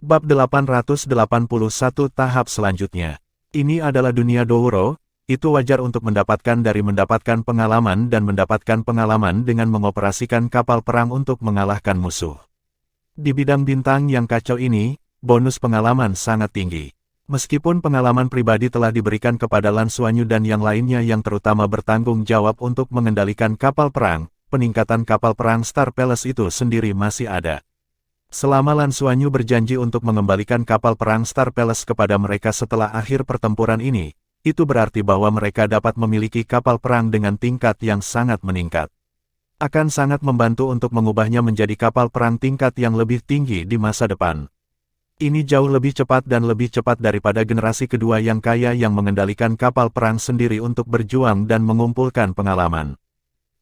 Bab 881 tahap selanjutnya. Ini adalah dunia Douro, itu wajar untuk mendapatkan pengalaman dan mendapatkan pengalaman dengan mengoperasikan kapal perang untuk mengalahkan musuh. Di bidang bintang yang kacau ini, bonus pengalaman sangat tinggi. Meskipun pengalaman pribadi telah diberikan kepada Lan Xuanyu dan yang lainnya yang terutama bertanggung jawab untuk mengendalikan kapal perang, peningkatan kapal perang Star Palace itu sendiri masih ada. Selama Lan Xuanyu berjanji untuk mengembalikan kapal perang Star Palace kepada mereka setelah akhir pertempuran ini, itu berarti bahwa mereka dapat memiliki kapal perang dengan tingkat yang sangat meningkat. Akan sangat membantu untuk mengubahnya menjadi kapal perang tingkat yang lebih tinggi di masa depan. Ini jauh lebih cepat dan lebih cepat daripada generasi kedua yang kaya yang mengendalikan kapal perang sendiri untuk berjuang dan mengumpulkan pengalaman.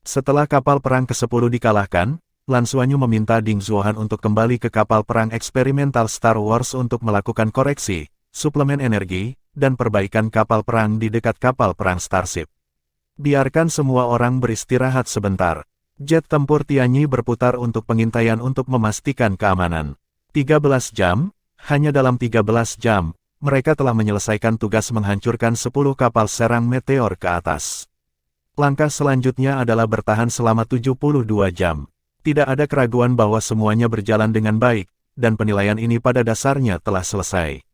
Setelah kapal perang ke-10 dikalahkan, Lan Xuanyu meminta Ding Zuohan untuk kembali ke kapal perang eksperimental Star Wars untuk melakukan koreksi, suplemen energi, dan perbaikan kapal perang di dekat kapal perang Starship. Biarkan semua orang beristirahat sebentar. Jet tempur Tianyi berputar untuk pengintaian untuk memastikan keamanan. 13 jam, hanya dalam 13 jam, mereka telah menyelesaikan tugas menghancurkan 10 kapal serang meteor ke atas. Langkah selanjutnya adalah bertahan selama 72 jam. Tidak ada keraguan bahwa semuanya berjalan dengan baik, dan penilaian ini pada dasarnya telah selesai.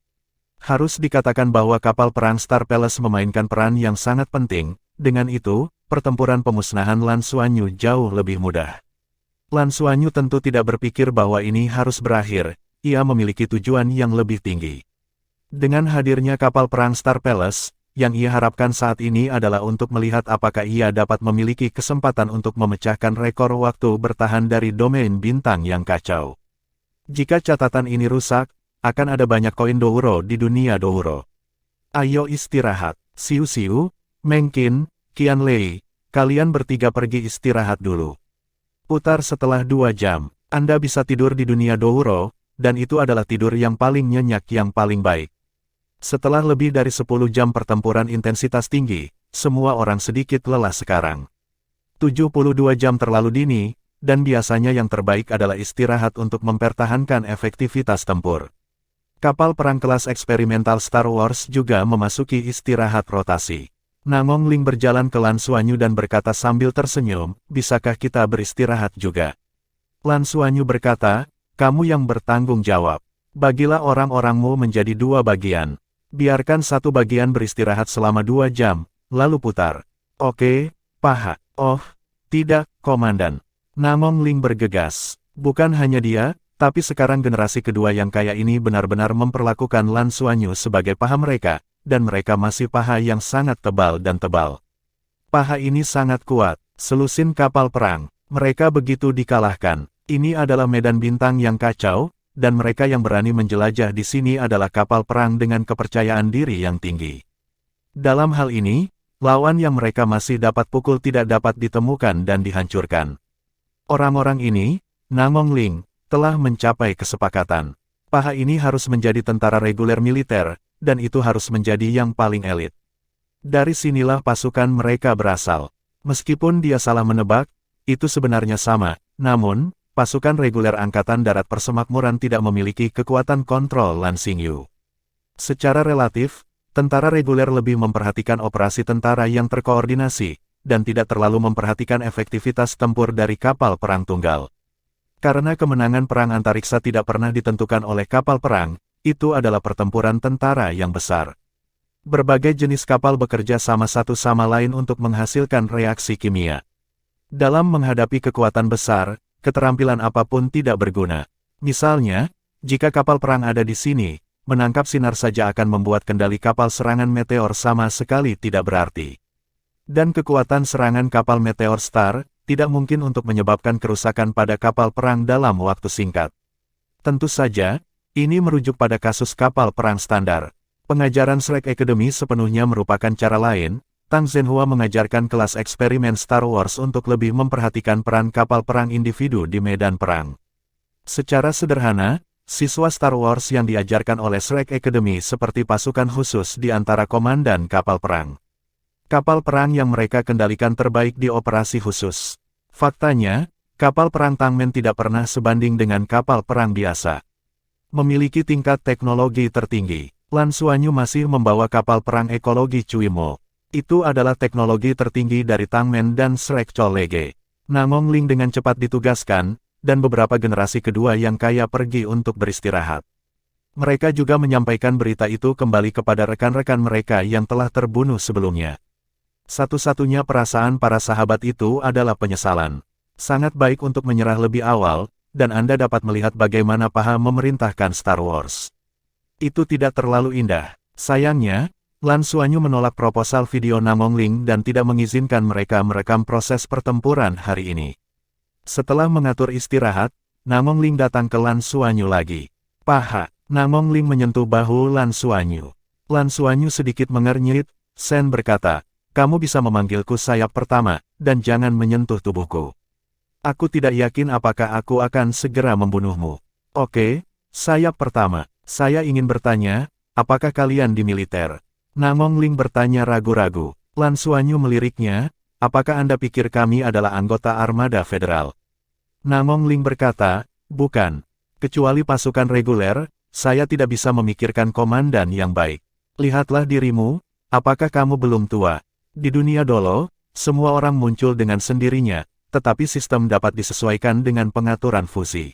Harus dikatakan bahwa kapal perang Star Palace memainkan peran yang sangat penting, dengan itu, pertempuran pemusnahan Lan Xuanyu jauh lebih mudah. Lan Xuanyu tentu tidak berpikir bahwa ini harus berakhir, ia memiliki tujuan yang lebih tinggi. Dengan hadirnya kapal perang Star Palace, yang ia harapkan saat ini adalah untuk melihat apakah ia dapat memiliki kesempatan untuk memecahkan rekor waktu bertahan dari domain bintang yang kacau. Jika catatan ini rusak, akan ada banyak koin Douro di dunia Douro. Ayo istirahat, Xiu Xiu, Meng Qin, Qian Lei, kalian bertiga pergi istirahat dulu. Putar setelah 2 jam, Anda bisa tidur di dunia Douro, dan itu adalah tidur yang paling nyenyak yang paling baik. Setelah lebih dari 10 jam pertempuran intensitas tinggi, semua orang sedikit lelah sekarang. 72 jam terlalu dini, dan biasanya yang terbaik adalah istirahat untuk mempertahankan efektivitas tempur. Kapal perang kelas eksperimental Star Wars juga memasuki istirahat rotasi. Nangong Ling berjalan ke Lan Xuanyu dan berkata sambil tersenyum, bisakah kita beristirahat juga? Lan Xuanyu berkata, kamu yang bertanggung jawab. Bagilah orang-orangmu menjadi 2 bagian. Biarkan satu bagian beristirahat selama 2 jam, lalu putar. Oke, paha. Oh, tidak, Komandan. Nangong Ling bergegas. Bukan hanya dia, tapi sekarang generasi kedua yang kaya ini benar-benar memperlakukan Lan Xuanyu sebagai paha mereka, dan mereka masih paha yang sangat tebal dan tebal. Paha ini sangat kuat, selusin kapal perang. Mereka begitu dikalahkan. Ini adalah medan bintang yang kacau, dan mereka yang berani menjelajah di sini adalah kapal perang dengan kepercayaan diri yang tinggi. Dalam hal ini, lawan yang mereka masih dapat pukul tidak dapat ditemukan dan dihancurkan. Orang-orang ini, Nangong Ling, telah mencapai kesepakatan. Paha ini harus menjadi tentara reguler militer, dan itu harus menjadi yang paling elit. Dari sinilah pasukan mereka berasal. Meskipun dia salah menebak, itu sebenarnya sama, namun, pasukan reguler Angkatan Darat Persemakmuran tidak memiliki kekuatan kontrol Lan Xingyu. Secara relatif, tentara reguler lebih memperhatikan operasi tentara yang terkoordinasi, dan tidak terlalu memperhatikan efektivitas tempur dari kapal perang tunggal. Karena kemenangan perang antariksa tidak pernah ditentukan oleh kapal perang, itu adalah pertempuran tentara yang besar. Berbagai jenis kapal bekerja sama satu sama lain untuk menghasilkan reaksi kimia. Dalam menghadapi kekuatan besar, keterampilan apapun tidak berguna. Misalnya, jika kapal perang ada di sini, menangkap sinar saja akan membuat kendali kapal serangan meteor sama sekali tidak berarti. Dan kekuatan serangan kapal meteor Star, tidak mungkin untuk menyebabkan kerusakan pada kapal perang dalam waktu singkat. Tentu saja, ini merujuk pada kasus kapal perang standar. Pengajaran Shrek Academy sepenuhnya merupakan cara lain. Tang Zhenhua mengajarkan kelas eksperimen Star Wars untuk lebih memperhatikan peran kapal perang individu di medan perang. Secara sederhana, siswa Star Wars yang diajarkan oleh Shrek Academy seperti pasukan khusus di antara komandan kapal perang. Kapal perang yang mereka kendalikan terbaik di operasi khusus. Faktanya, kapal perang Tangmen tidak pernah sebanding dengan kapal perang biasa. Memiliki tingkat teknologi tertinggi. Lan Xuanyu masih membawa kapal perang ekologi Cuimo. Itu adalah teknologi tertinggi dari Tangmen dan Shrek Cholege. Nangong Ling dengan cepat ditugaskan, dan beberapa generasi kedua yang kaya pergi untuk beristirahat. Mereka juga menyampaikan berita itu kembali kepada rekan-rekan mereka yang telah terbunuh sebelumnya. Satu-satunya perasaan para sahabat itu adalah penyesalan. Sangat baik untuk menyerah lebih awal, dan Anda dapat melihat bagaimana Paha memerintahkan Star Wars. Itu tidak terlalu indah. Sayangnya, Lan Xuanyu menolak proposal video Nangong Ling dan tidak mengizinkan mereka merekam proses pertempuran hari ini. Setelah mengatur istirahat, Nangong Ling datang ke Lan Xuanyu lagi. Paha, Nangong Ling menyentuh bahu Lan Xuanyu. Lan Xuanyu sedikit mengernyit, Sen berkata, kamu bisa memanggilku sayap pertama, dan jangan menyentuh tubuhku. Aku tidak yakin apakah aku akan segera membunuhmu. Oke, sayap pertama. Saya ingin bertanya, apakah kalian di militer? Nangong Ling bertanya ragu-ragu. Lan Xuanyu meliriknya, apakah Anda pikir kami adalah anggota armada federal? Nangong Ling berkata, bukan. Kecuali pasukan reguler, saya tidak bisa memikirkan komandan yang baik. Lihatlah dirimu, apakah kamu belum tua? Di dunia Dolo, semua orang muncul dengan sendirinya, tetapi sistem dapat disesuaikan dengan pengaturan fusi.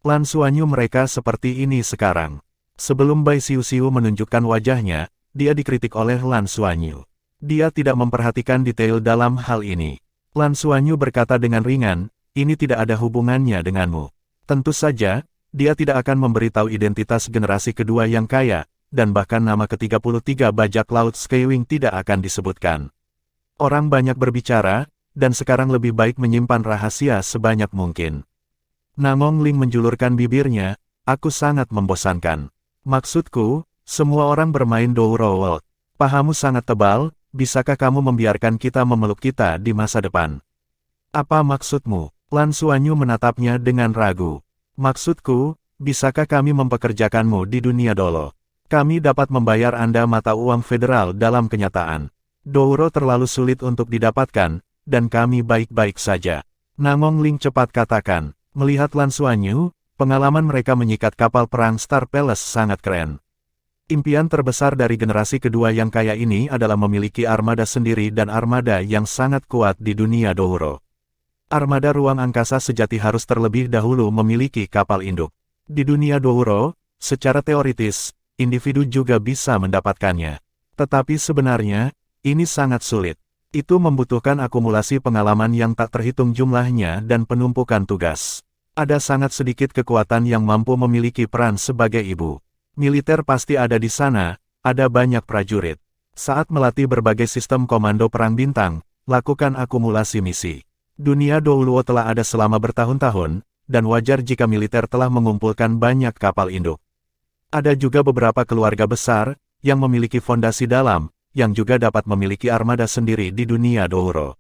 Lan Xuanyu mereka seperti ini sekarang. Sebelum Bai Xiu menunjukkan wajahnya, dia dikritik oleh Lan Xuanyu. Dia tidak memperhatikan detail dalam hal ini. Lan Xuanyu berkata dengan ringan, ini tidak ada hubungannya denganmu. Tentu saja, dia tidak akan memberitahu identitas generasi kedua yang kaya, dan bahkan nama ke-33 bajak laut Skywing tidak akan disebutkan. Orang banyak berbicara, dan sekarang lebih baik menyimpan rahasia sebanyak mungkin. Nangong Ling menjulurkan bibirnya, aku sangat membosankan. Maksudku, semua orang bermain Douro World. Pahamu sangat tebal, bisakah kamu membiarkan kita memeluk kita di masa depan? Apa maksudmu? Lan Xuanyu menatapnya dengan ragu. Maksudku, bisakah kami mempekerjakanmu di dunia Dolo? Kami dapat membayar Anda mata uang federal dalam kenyataan. Douro terlalu sulit untuk didapatkan, dan kami baik-baik saja. Nangong Ling cepat katakan, melihat Lan Xuanyu, pengalaman mereka menyikat kapal perang Star Palace sangat keren. Impian terbesar dari generasi kedua yang kaya ini adalah memiliki armada sendiri dan armada yang sangat kuat di dunia Douro. Armada ruang angkasa sejati harus terlebih dahulu memiliki kapal induk. Di dunia Douro, secara teoritis, individu juga bisa mendapatkannya. Tetapi sebenarnya, ini sangat sulit. Itu membutuhkan akumulasi pengalaman yang tak terhitung jumlahnya dan penumpukan tugas. Ada sangat sedikit kekuatan yang mampu memiliki peran sebagai ibu. Militer pasti ada di sana, ada banyak prajurit. Saat melatih berbagai sistem komando perang bintang, lakukan akumulasi misi. Dunia Douluo telah ada selama bertahun-tahun, dan wajar jika militer telah mengumpulkan banyak kapal induk. Ada juga beberapa keluarga besar, yang memiliki fondasi dalam, yang juga dapat memiliki armada sendiri di dunia Douro.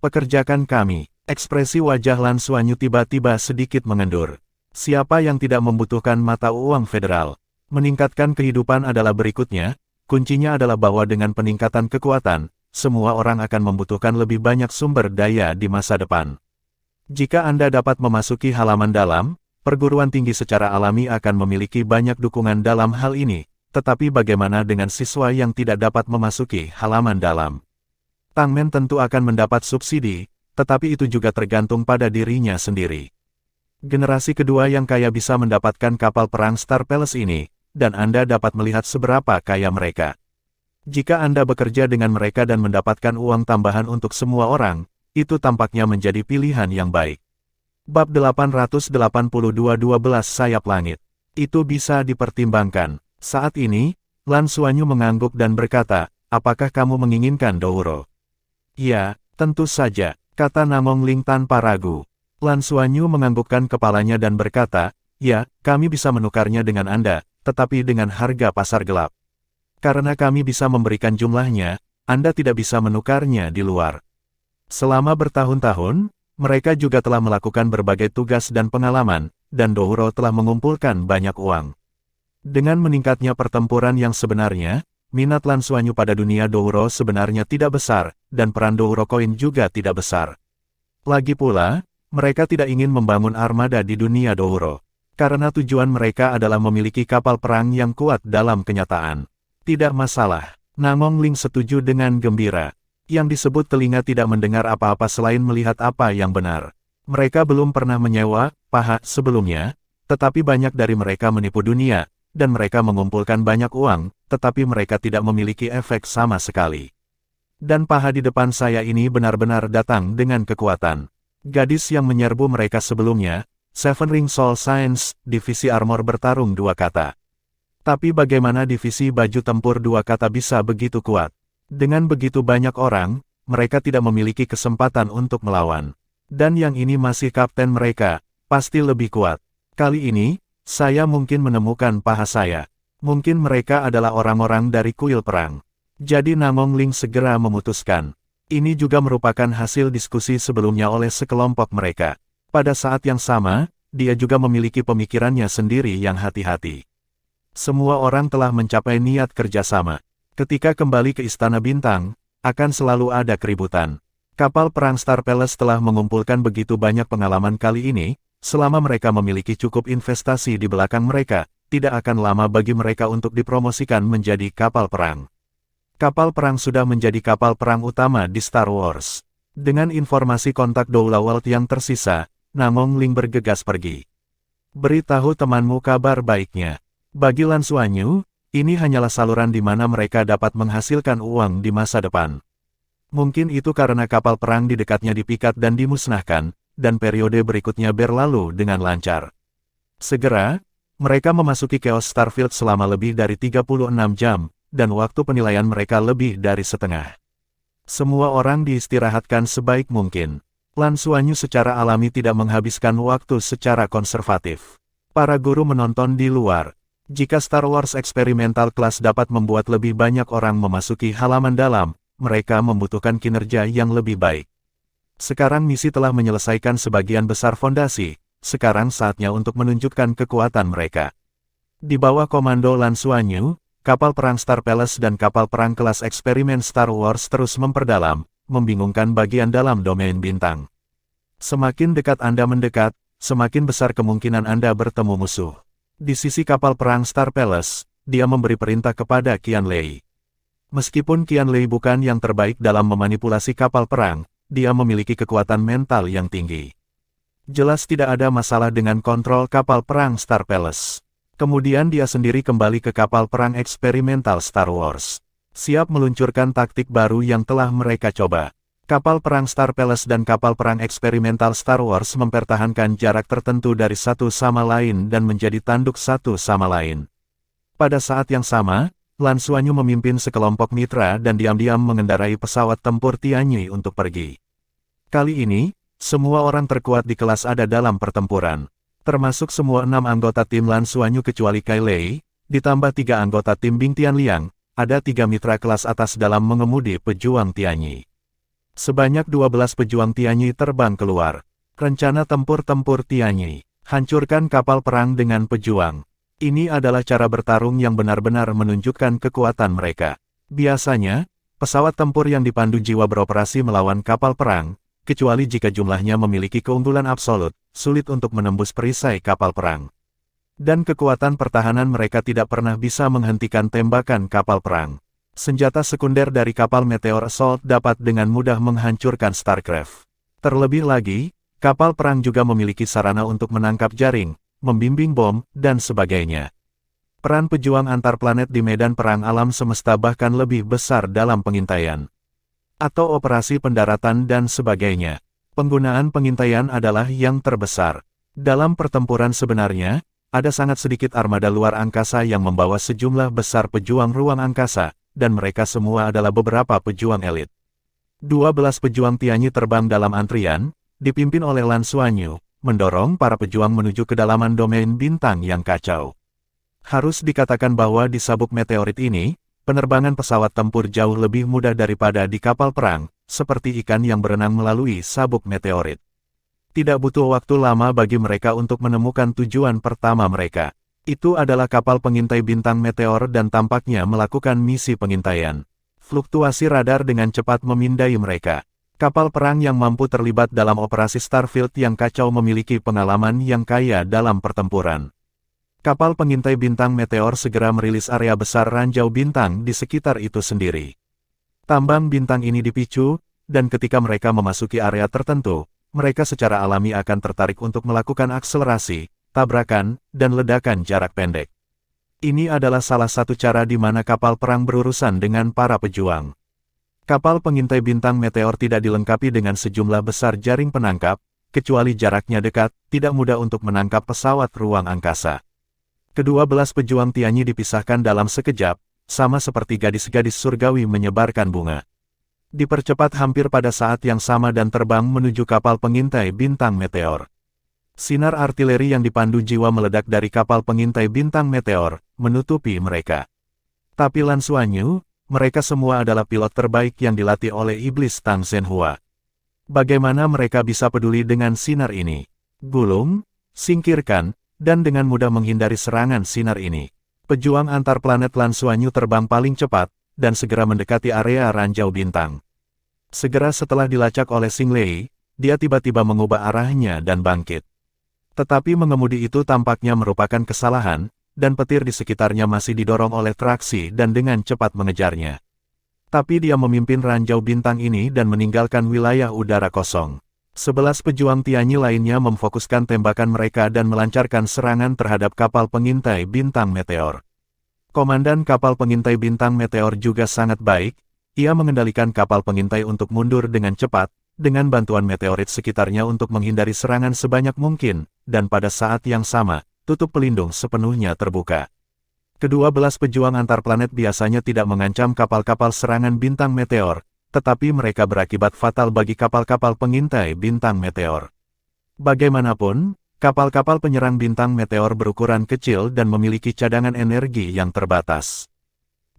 Pekerjakan kami. Ekspresi wajah Lan Xuanyu tiba-tiba sedikit mengendur. Siapa yang tidak membutuhkan mata uang federal? Meningkatkan kehidupan adalah berikutnya, kuncinya adalah bahwa dengan peningkatan kekuatan, semua orang akan membutuhkan lebih banyak sumber daya di masa depan. Jika Anda dapat memasuki halaman dalam, perguruan tinggi secara alami akan memiliki banyak dukungan dalam hal ini. Tetapi bagaimana dengan siswa yang tidak dapat memasuki halaman dalam? Tangmen tentu akan mendapat subsidi, tetapi itu juga tergantung pada dirinya sendiri. Generasi kedua yang kaya bisa mendapatkan kapal perang Star Palace ini, dan Anda dapat melihat seberapa kaya mereka. Jika Anda bekerja dengan mereka dan mendapatkan uang tambahan untuk semua orang, itu tampaknya menjadi pilihan yang baik. Bab 882-12 Sayap Langit. Itu bisa dipertimbangkan. Saat ini, Lan Xuanyu mengangguk dan berkata, apakah kamu menginginkan Douro? Ya, tentu saja, kata Nangong Ling tanpa ragu. Lan Xuanyu menganggukkan kepalanya dan berkata, ya, kami bisa menukarnya dengan Anda, tetapi dengan harga pasar gelap. Karena kami bisa memberikan jumlahnya, Anda tidak bisa menukarnya di luar. Selama bertahun-tahun, mereka juga telah melakukan berbagai tugas dan pengalaman, dan Douro telah mengumpulkan banyak uang. Dengan meningkatnya pertempuran yang sebenarnya, minat Lan Xuanyu pada dunia Douro sebenarnya tidak besar, dan peran Douro Koin juga tidak besar. Lagi pula, mereka tidak ingin membangun armada di dunia Douro. Karena tujuan mereka adalah memiliki kapal perang yang kuat dalam kenyataan. Tidak masalah. Nangong Ling setuju dengan gembira. Yang disebut telinga tidak mendengar apa-apa selain melihat apa yang benar. Mereka belum pernah menyewa paha sebelumnya, tetapi banyak dari mereka menipu dunia, dan mereka mengumpulkan banyak uang, tetapi mereka tidak memiliki efek sama sekali. Dan paha di depan saya ini benar-benar datang dengan kekuatan. Gadis yang menyerbu mereka sebelumnya, Seven Ring Soul Science, divisi armor bertarung 2 kata. Tapi bagaimana divisi baju tempur 2 kata bisa begitu kuat? Dengan begitu banyak orang, mereka tidak memiliki kesempatan untuk melawan. Dan yang ini masih kapten mereka, pasti lebih kuat. Kali ini, saya mungkin menemukan paha saya. Mungkin mereka adalah orang-orang dari kuil perang. Jadi Nangong Ling segera memutuskan. Ini juga merupakan hasil diskusi sebelumnya oleh sekelompok mereka. Pada saat yang sama, dia juga memiliki pemikirannya sendiri yang hati-hati. Semua orang telah mencapai niat kerjasama. Ketika kembali ke Istana Bintang, akan selalu ada keributan. Kapal perang Star Palace telah mengumpulkan begitu banyak pengalaman kali ini, selama mereka memiliki cukup investasi di belakang mereka, tidak akan lama bagi mereka untuk dipromosikan menjadi kapal perang. Kapal perang sudah menjadi kapal perang utama di Star Wars. Dengan informasi kontak Doula World yang tersisa, Nangong Ling bergegas pergi. Beritahu temanmu kabar baiknya. Bagi Lan Xuanyu, ini hanyalah saluran di mana mereka dapat menghasilkan uang di masa depan. Mungkin itu karena kapal perang di dekatnya dipikat dan dimusnahkan, dan periode berikutnya berlalu dengan lancar. Segera, mereka memasuki Chaos Starfield selama lebih dari 36 jam, dan waktu penilaian mereka lebih dari setengah. Semua orang diistirahatkan sebaik mungkin. Lan Xuanyu secara alami tidak menghabiskan waktu secara konservatif. Para guru menonton di luar. Jika Star Wars Experimental Class dapat membuat lebih banyak orang memasuki halaman dalam, mereka membutuhkan kinerja yang lebih baik. Sekarang misi telah menyelesaikan sebagian besar fondasi, sekarang saatnya untuk menunjukkan kekuatan mereka. Di bawah komando Lan Xuanyu, kapal perang Star Palace dan kapal perang kelas eksperimen Star Wars terus memperdalam, membingungkan bagian dalam domain bintang. Semakin dekat Anda mendekat, semakin besar kemungkinan Anda bertemu musuh. Di sisi kapal perang Star Palace, dia memberi perintah kepada Qian Lei. Meskipun Qian Lei bukan yang terbaik dalam memanipulasi kapal perang, dia memiliki kekuatan mental yang tinggi. Jelas tidak ada masalah dengan kontrol kapal perang Star Palace. Kemudian dia sendiri kembali ke kapal perang eksperimental Star Wars. Siap meluncurkan taktik baru yang telah mereka coba. Kapal perang Star Palace dan kapal perang eksperimental Star Wars mempertahankan jarak tertentu dari satu sama lain dan menjadi tanduk satu sama lain. Pada saat yang sama, Lan Xuanyu memimpin sekelompok mitra dan diam-diam mengendarai pesawat tempur Tianyi untuk pergi. Kali ini, semua orang terkuat di kelas ada dalam pertempuran. Termasuk semua 6 anggota tim Lan Xuanyu kecuali Kai Lei, ditambah 3 anggota tim Bing Tianliang, ada 3 mitra kelas atas dalam mengemudi pejuang Tianyi. Sebanyak 12 pejuang Tianyi terbang keluar. Rencana tempur-tempur Tianyi, hancurkan kapal perang dengan pejuang. Ini adalah cara bertarung yang benar-benar menunjukkan kekuatan mereka. Biasanya, pesawat tempur yang dipandu jiwa beroperasi melawan kapal perang, kecuali jika jumlahnya memiliki keunggulan absolut, sulit untuk menembus perisai kapal perang. Dan kekuatan pertahanan mereka tidak pernah bisa menghentikan tembakan kapal perang. Senjata sekunder dari kapal Meteor Assault dapat dengan mudah menghancurkan Starcraft. Terlebih lagi, kapal perang juga memiliki sarana untuk menangkap jaring, membimbing bom, dan sebagainya. Peran pejuang antar planet di medan perang alam semesta bahkan lebih besar dalam pengintaian atau operasi pendaratan dan sebagainya. Penggunaan pengintaian adalah yang terbesar. Dalam pertempuran sebenarnya, ada sangat sedikit armada luar angkasa yang membawa sejumlah besar pejuang ruang angkasa, dan mereka semua adalah beberapa pejuang elit. 12 pejuang Tianyi terbang dalam antrian, dipimpin oleh Lan Xuanyu, mendorong para pejuang menuju kedalaman domain bintang yang kacau. Harus dikatakan bahwa di sabuk meteorit ini, penerbangan pesawat tempur jauh lebih mudah daripada di kapal perang, seperti ikan yang berenang melalui sabuk meteorit. Tidak butuh waktu lama bagi mereka untuk menemukan tujuan pertama mereka. Itu adalah kapal pengintai bintang meteor dan tampaknya melakukan misi pengintaian. Fluktuasi radar dengan cepat memindai mereka. Kapal perang yang mampu terlibat dalam operasi Starfield yang kacau memiliki pengalaman yang kaya dalam pertempuran. Kapal pengintai bintang meteor segera merilis area besar ranjau bintang di sekitar itu sendiri. Tambang bintang ini dipicu, dan ketika mereka memasuki area tertentu, mereka secara alami akan tertarik untuk melakukan akselerasi, tabrakan, dan ledakan jarak pendek. Ini adalah salah satu cara di mana kapal perang berurusan dengan para pejuang. Kapal pengintai bintang meteor tidak dilengkapi dengan sejumlah besar jaring penangkap, kecuali jaraknya dekat, tidak mudah untuk menangkap pesawat ruang angkasa. Kedua belas pejuang Tianyi dipisahkan dalam sekejap, sama seperti gadis-gadis surgawi menyebarkan bunga. Dipercepat hampir pada saat yang sama dan terbang menuju kapal pengintai bintang meteor. Sinar artileri yang dipandu jiwa meledak dari kapal pengintai bintang meteor, menutupi mereka. Tapi Lan Xuanyu, mereka semua adalah pilot terbaik yang dilatih oleh iblis Tang Zhenhua. Bagaimana mereka bisa peduli dengan sinar ini? Gulung, singkirkan, dan dengan mudah menghindari serangan sinar ini. Pejuang antar planet Lan Xuanyu terbang paling cepat, dan segera mendekati area ranjau bintang. Segera setelah dilacak oleh Xing Lei, dia tiba-tiba mengubah arahnya dan bangkit. Tetapi mengemudi itu tampaknya merupakan kesalahan, dan petir di sekitarnya masih didorong oleh traksi dan dengan cepat mengejarnya. Tapi dia memimpin ranjau bintang ini dan meninggalkan wilayah udara kosong. 11 pejuang Tianyi lainnya memfokuskan tembakan mereka dan melancarkan serangan terhadap kapal pengintai bintang meteor. Komandan kapal pengintai bintang meteor juga sangat baik, ia mengendalikan kapal pengintai untuk mundur dengan cepat, dengan bantuan meteorit sekitarnya untuk menghindari serangan sebanyak mungkin, dan pada saat yang sama, tutup pelindung sepenuhnya terbuka. Kedua belas pejuang antar planet biasanya tidak mengancam kapal-kapal serangan bintang meteor, tetapi mereka berakibat fatal bagi kapal-kapal pengintai bintang meteor. Bagaimanapun, kapal-kapal penyerang bintang meteor berukuran kecil dan memiliki cadangan energi yang terbatas.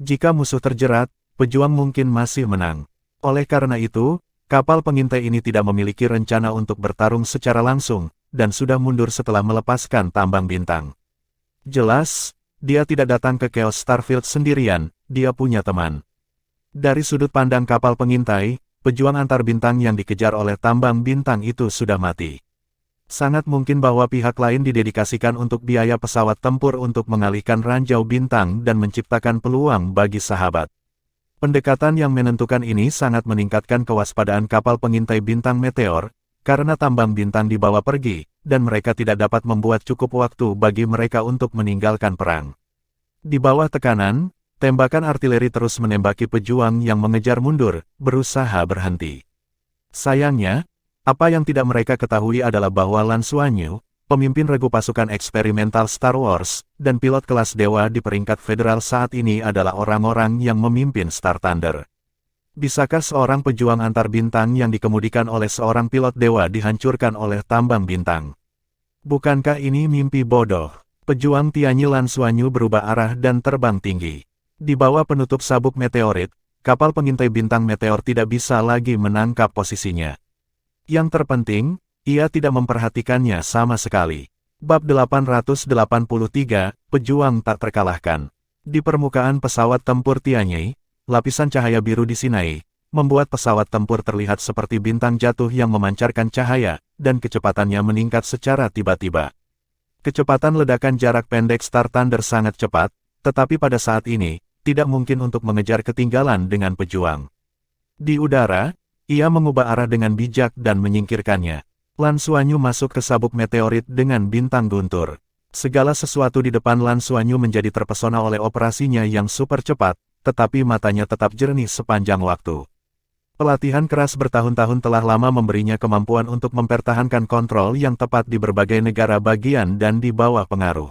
Jika musuh terjerat, pejuang mungkin masih menang. Oleh karena itu, kapal pengintai ini tidak memiliki rencana untuk bertarung secara langsung, dan sudah mundur setelah melepaskan tambang bintang. Jelas, dia tidak datang ke Chaos Starfield sendirian, dia punya teman. Dari sudut pandang kapal pengintai, pejuang antar bintang yang dikejar oleh tambang bintang itu sudah mati. Sangat mungkin bahwa pihak lain didedikasikan untuk biaya pesawat tempur untuk mengalihkan ranjau bintang dan menciptakan peluang bagi sahabat. Pendekatan yang menentukan ini sangat meningkatkan kewaspadaan kapal pengintai bintang meteor, karena tambang bintang dibawa pergi, dan mereka tidak dapat membuat cukup waktu bagi mereka untuk meninggalkan perang. Di bawah tekanan, tembakan artileri terus menembaki pejuang yang mengejar mundur, berusaha berhenti. Sayangnya, apa yang tidak mereka ketahui adalah bahwa Lan Xuanyu, pemimpin regu pasukan eksperimental Star Wars, dan pilot kelas dewa di peringkat federal saat ini adalah orang-orang yang memimpin Star Thunder. Bisakah seorang pejuang antar bintang yang dikemudikan oleh seorang pilot dewa dihancurkan oleh tambang bintang? Bukankah ini mimpi bodoh? Pejuang Tianyi Lan Xuanyu berubah arah dan terbang tinggi. Di bawah penutup sabuk meteorit, kapal pengintai bintang meteor tidak bisa lagi menangkap posisinya. Yang terpenting, ia tidak memperhatikannya sama sekali. Bab 883, Pejuang Tak Terkalahkan. Di permukaan pesawat tempur Tianyi, lapisan cahaya biru di Sinai, membuat pesawat tempur terlihat seperti bintang jatuh yang memancarkan cahaya, dan kecepatannya meningkat secara tiba-tiba. Kecepatan ledakan jarak pendek Star Thunder sangat cepat, tetapi pada saat ini, tidak mungkin untuk mengejar ketinggalan dengan pejuang. Di udara, ia mengubah arah dengan bijak dan menyingkirkannya. Lan Xuanyu masuk ke sabuk meteorit dengan bintang guntur. Segala sesuatu di depan Lan Xuanyu menjadi terpesona oleh operasinya yang super cepat, tetapi matanya tetap jernih sepanjang waktu. Pelatihan keras bertahun-tahun telah lama memberinya kemampuan untuk mempertahankan kontrol yang tepat di berbagai negara bagian dan di bawah pengaruh.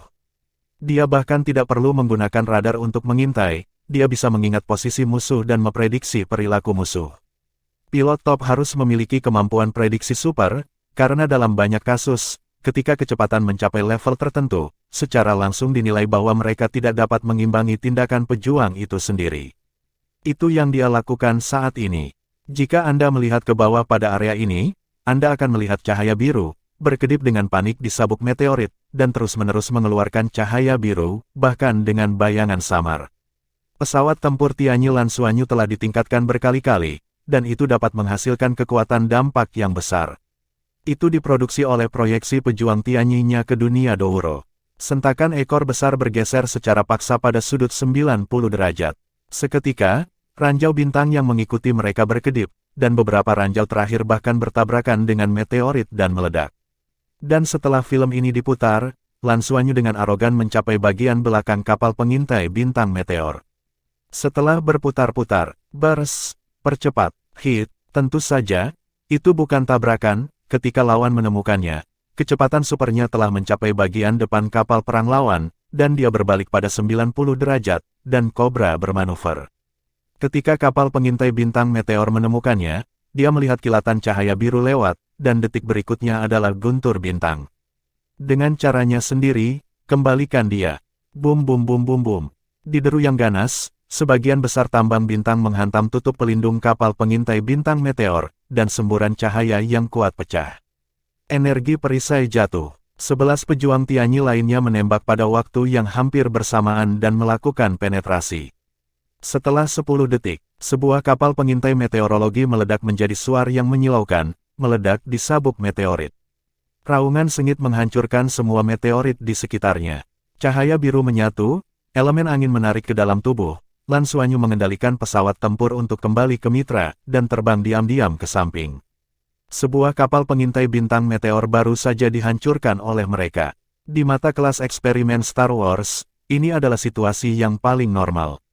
Dia bahkan tidak perlu menggunakan radar untuk mengintai, dia bisa mengingat posisi musuh dan memprediksi perilaku musuh. Pilot top harus memiliki kemampuan prediksi super, karena dalam banyak kasus, ketika kecepatan mencapai level tertentu, secara langsung dinilai bahwa mereka tidak dapat mengimbangi tindakan pejuang itu sendiri. Itu yang dia lakukan saat ini. Jika Anda melihat ke bawah pada area ini, Anda akan melihat cahaya biru, berkedip dengan panik di sabuk meteorit, dan terus-menerus mengeluarkan cahaya biru, bahkan dengan bayangan samar. Pesawat tempur Tianyi Lan Xuanyu telah ditingkatkan berkali-kali, dan itu dapat menghasilkan kekuatan dampak yang besar. Itu diproduksi oleh proyeksi pejuang Tianyi-nya ke dunia Douro. Sentakan ekor besar bergeser secara paksa pada sudut 90 derajat. Seketika, ranjau bintang yang mengikuti mereka berkedip, dan beberapa ranjau terakhir bahkan bertabrakan dengan meteorit dan meledak. Dan setelah film ini diputar, Lan Xuanyu dengan arogan mencapai bagian belakang kapal pengintai bintang meteor. Setelah berputar-putar, bers, percepat, hit, tentu saja, itu bukan tabrakan, ketika lawan menemukannya, kecepatan supernya telah mencapai bagian depan kapal perang lawan, dan dia berbalik pada 90 derajat, dan Cobra bermanuver. Ketika kapal pengintai bintang meteor menemukannya, dia melihat kilatan cahaya biru lewat, dan detik berikutnya adalah guntur bintang. Dengan caranya sendiri, kembalikan dia. Bum bum bum bum bum. Di deru yang ganas, sebagian besar tambang bintang menghantam tutup pelindung kapal pengintai bintang meteor, dan semburan cahaya yang kuat pecah. Energi perisai jatuh. 11 pejuang Tianyi lainnya menembak pada waktu yang hampir bersamaan dan melakukan penetrasi. Setelah 10 detik, sebuah kapal pengintai meteorologi meledak menjadi suar yang menyilaukan, meledak di sabuk meteorit. Raungan sengit menghancurkan semua meteorit di sekitarnya. Cahaya biru menyatu, elemen angin menarik ke dalam tubuh. Lan Xuanyu mengendalikan pesawat tempur untuk kembali ke mitra, dan terbang diam-diam ke samping. Sebuah kapal pengintai bintang meteor baru saja dihancurkan oleh mereka. Di mata kelas eksperimen Star Wars, ini adalah situasi yang paling normal.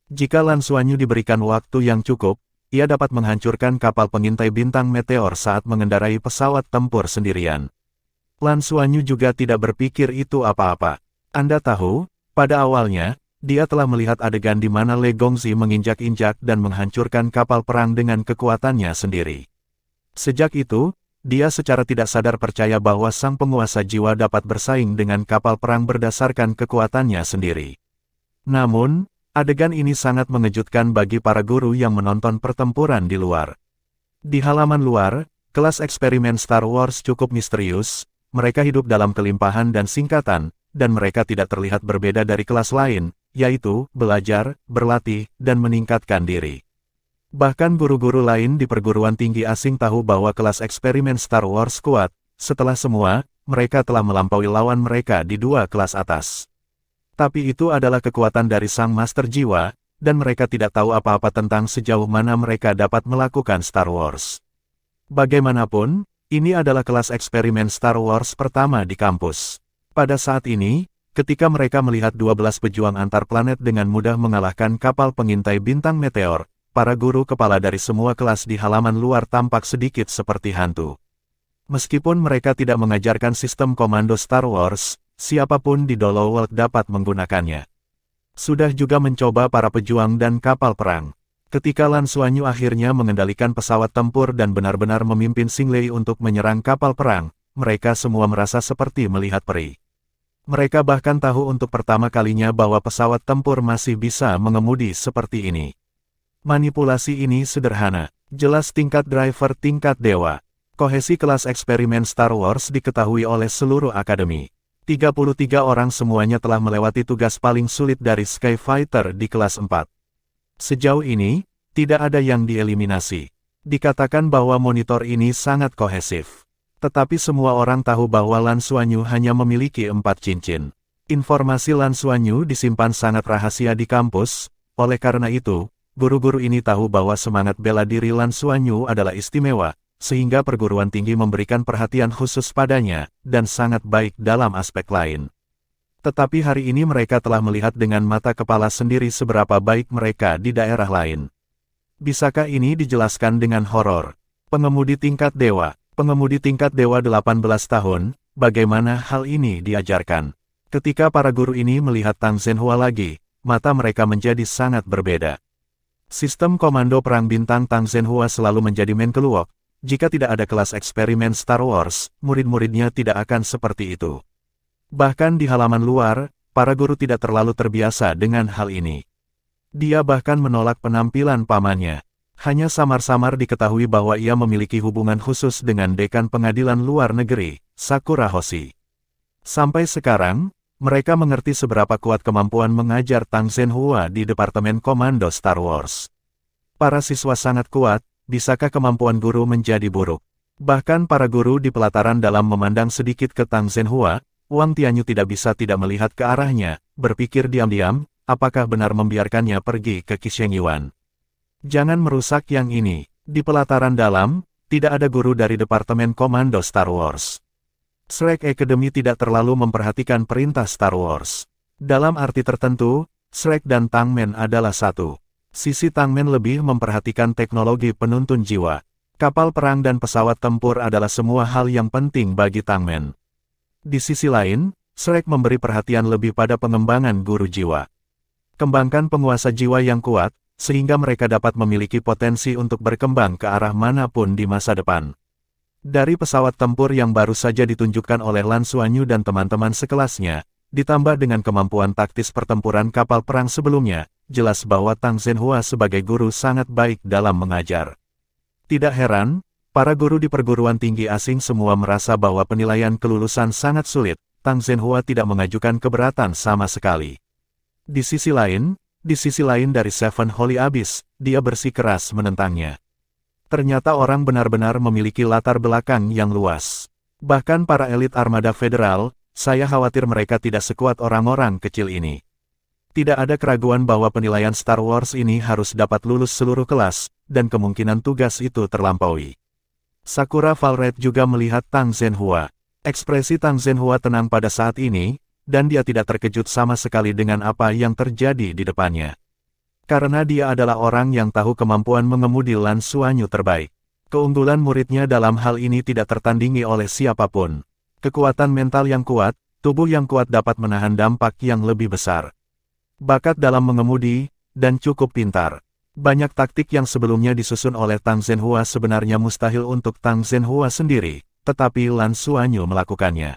Jika Lan Xuanyu diberikan waktu yang cukup, ia dapat menghancurkan kapal pengintai bintang meteor saat mengendarai pesawat tempur sendirian. Lan Xuanyu juga tidak berpikir itu apa-apa. Anda tahu, pada awalnya, dia telah melihat adegan di mana Le Gongzi menginjak-injak dan menghancurkan kapal perang dengan kekuatannya sendiri. Sejak itu, dia secara tidak sadar percaya bahwa sang penguasa jiwa dapat bersaing dengan kapal perang berdasarkan kekuatannya sendiri. Namun, adegan ini sangat mengejutkan bagi para guru yang menonton pertempuran di luar. Di halaman luar, kelas eksperimen Star Wars cukup misterius, mereka hidup dalam kelimpahan dan singkatan, dan mereka tidak terlihat berbeda dari kelas lain, yaitu belajar, berlatih, dan meningkatkan diri. Bahkan guru-guru lain di perguruan tinggi asing tahu bahwa kelas eksperimen Star Wars kuat. Setelah semua, mereka telah melampaui lawan mereka di 2 kelas atas. Tapi itu adalah kekuatan dari sang master jiwa, dan mereka tidak tahu apa-apa tentang sejauh mana mereka dapat melakukan Star Wars. Bagaimanapun, ini adalah kelas eksperimen Star Wars pertama di kampus. Pada saat ini, ketika mereka melihat 12 pejuang antar planet dengan mudah mengalahkan kapal pengintai bintang meteor, para guru kepala dari semua kelas di halaman luar tampak sedikit seperti hantu. Meskipun mereka tidak mengajarkan sistem komando Star Wars, siapapun di Dolo World dapat menggunakannya. Sudah juga mencoba para pejuang dan kapal perang. Ketika Lan Xuanyu akhirnya mengendalikan pesawat tempur dan benar-benar memimpin Xinglei untuk menyerang kapal perang, mereka semua merasa seperti melihat peri. Mereka bahkan tahu untuk pertama kalinya bahwa pesawat tempur masih bisa mengemudi seperti ini. Manipulasi ini sederhana, jelas tingkat driver tingkat dewa. Kohesi kelas eksperimen Star Wars diketahui oleh seluruh akademi. 33 orang semuanya telah melewati tugas paling sulit dari Skyfighter di kelas 4. Sejauh ini, tidak ada yang dieliminasi. Dikatakan bahwa monitor ini sangat kohesif. Tetapi semua orang tahu bahwa Lan Xuanyu hanya memiliki 4 cincin. Informasi Lan Xuanyu disimpan sangat rahasia di kampus, oleh karena itu, guru-guru ini tahu bahwa semangat bela diri Lan Xuanyu adalah istimewa, sehingga perguruan tinggi memberikan perhatian khusus padanya, dan sangat baik dalam aspek lain. Tetapi hari ini mereka telah melihat dengan mata kepala sendiri seberapa baik mereka di daerah lain. Bisakah ini dijelaskan dengan horor? Pengemudi tingkat dewa 18 tahun, bagaimana hal ini diajarkan? Ketika para guru ini melihat Tang Zhenhua lagi, mata mereka menjadi sangat berbeda. Sistem komando perang bintang Tang Zhenhua selalu menjadi menkeluok. Jika tidak ada kelas eksperimen Star Wars, murid-muridnya tidak akan seperti itu. Bahkan di halaman luar, para guru tidak terlalu terbiasa dengan hal ini. Dia bahkan menolak penampilan pamannya. Hanya samar-samar diketahui bahwa ia memiliki hubungan khusus dengan dekan pengadilan luar negeri, Sakura Hoshi. Sampai sekarang, mereka mengerti seberapa kuat kemampuan mengajar Tang Zhenhua di Departemen Komando Star Wars. Para siswa sangat kuat, bisakah kemampuan guru menjadi buruk? Bahkan para guru di pelataran dalam memandang sedikit ke Tang Zhenhua, Wang Tianyu tidak bisa tidak melihat ke arahnya, berpikir diam-diam, apakah benar membiarkannya pergi ke Qisheng Yuan. Jangan merusak yang ini. Di pelataran dalam, tidak ada guru dari Departemen Komando Star Wars. Shrek Academy tidak terlalu memperhatikan perintah Star Wars. Dalam arti tertentu, Shrek dan Tangmen adalah satu. Sisi Tangmen lebih memperhatikan teknologi penuntun jiwa. Kapal perang dan pesawat tempur adalah semua hal yang penting bagi Tangmen. Di sisi lain, Shrek memberi perhatian lebih pada pengembangan guru jiwa. Kembangkan penguasa jiwa yang kuat, sehingga mereka dapat memiliki potensi untuk berkembang ke arah manapun di masa depan. Dari pesawat tempur yang baru saja ditunjukkan oleh Lan Xuanyu dan teman-teman sekelasnya, ditambah dengan kemampuan taktis pertempuran kapal perang sebelumnya, jelas bahwa Tang Zhenhua sebagai guru sangat baik dalam mengajar. Tidak heran, para guru di perguruan tinggi asing semua merasa bahwa penilaian kelulusan sangat sulit, Tang Zhenhua tidak mengajukan keberatan sama sekali. Di sisi lain dari Seven Holy Abyss, dia bersikeras menentangnya. Ternyata orang benar-benar memiliki latar belakang yang luas. Bahkan para elit armada federal, saya khawatir mereka tidak sekuat orang-orang kecil ini. Tidak ada keraguan bahwa penilaian Star Wars ini harus dapat lulus seluruh kelas, dan kemungkinan tugas itu terlampaui. Sakura Valred juga melihat Tang Zhenhua. Ekspresi Tang Zhenhua tenang pada saat ini, dan dia tidak terkejut sama sekali dengan apa yang terjadi di depannya. Karena dia adalah orang yang tahu kemampuan mengemudi Lan Xuanyu terbaik. Keunggulan muridnya dalam hal ini tidak tertandingi oleh siapapun. Kekuatan mental yang kuat, tubuh yang kuat dapat menahan dampak yang lebih besar. Bakat dalam mengemudi, dan cukup pintar. Banyak taktik yang sebelumnya disusun oleh Tang Zhenhua sebenarnya mustahil untuk Tang Zhenhua sendiri, tetapi Lan Xuanyu melakukannya.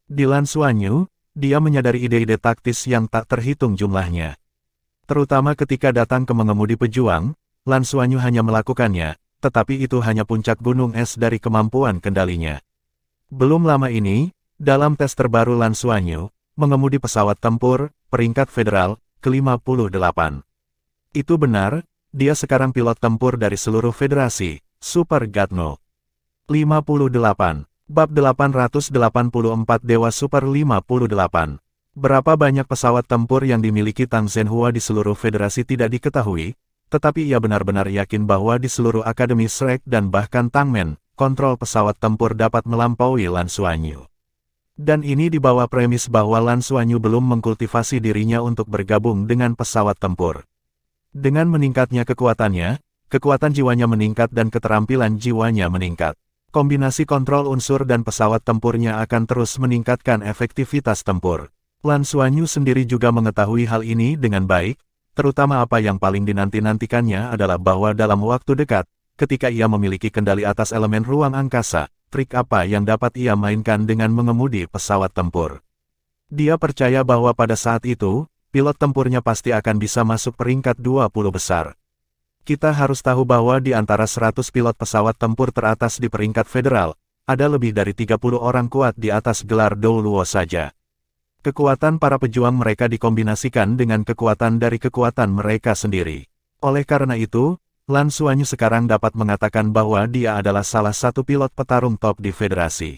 Di Lan Xuanyu, dia menyadari ide-ide taktis yang tak terhitung jumlahnya. Terutama ketika datang ke mengemudi pejuang, Lan Xuanyu hanya melakukannya, tetapi itu hanya puncak gunung es dari kemampuan kendalinya. Belum lama ini, dalam tes terbaru Lan Xuanyu, mengemudi pesawat tempur, peringkat federal, ke-58. Itu benar, dia sekarang pilot tempur dari seluruh federasi, Super Gatno. 58. Bab 884 Dewa Super 58. Berapa banyak pesawat tempur yang dimiliki Tang Zhenhua di seluruh federasi tidak diketahui, tetapi ia benar-benar yakin bahwa di seluruh Akademi Shrek dan bahkan Tangmen, kontrol pesawat tempur dapat melampaui Lan Xuanyu. Dan ini di bawah premis bahwa Lan Xuanyu belum mengkultivasi dirinya untuk bergabung dengan pesawat tempur. Dengan meningkatnya kekuatannya, kekuatan jiwanya meningkat dan keterampilan jiwanya meningkat. Kombinasi kontrol unsur dan pesawat tempurnya akan terus meningkatkan efektivitas tempur. Lan Xuanyu sendiri juga mengetahui hal ini dengan baik, terutama apa yang paling dinanti-nantikannya adalah bahwa dalam waktu dekat, ketika ia memiliki kendali atas elemen ruang angkasa, trik apa yang dapat ia mainkan dengan mengemudi pesawat tempur. Dia percaya bahwa pada saat itu, pilot tempurnya pasti akan bisa masuk peringkat 20 besar. Kita harus tahu bahwa di antara 100 pilot pesawat tempur teratas di peringkat federal, ada lebih dari 30 orang kuat di atas gelar Dou Luo saja. Kekuatan para pejuang mereka dikombinasikan dengan kekuatan dari kekuatan mereka sendiri. Oleh karena itu, Lan Xuanyu sekarang dapat mengatakan bahwa dia adalah salah satu pilot petarung top di federasi.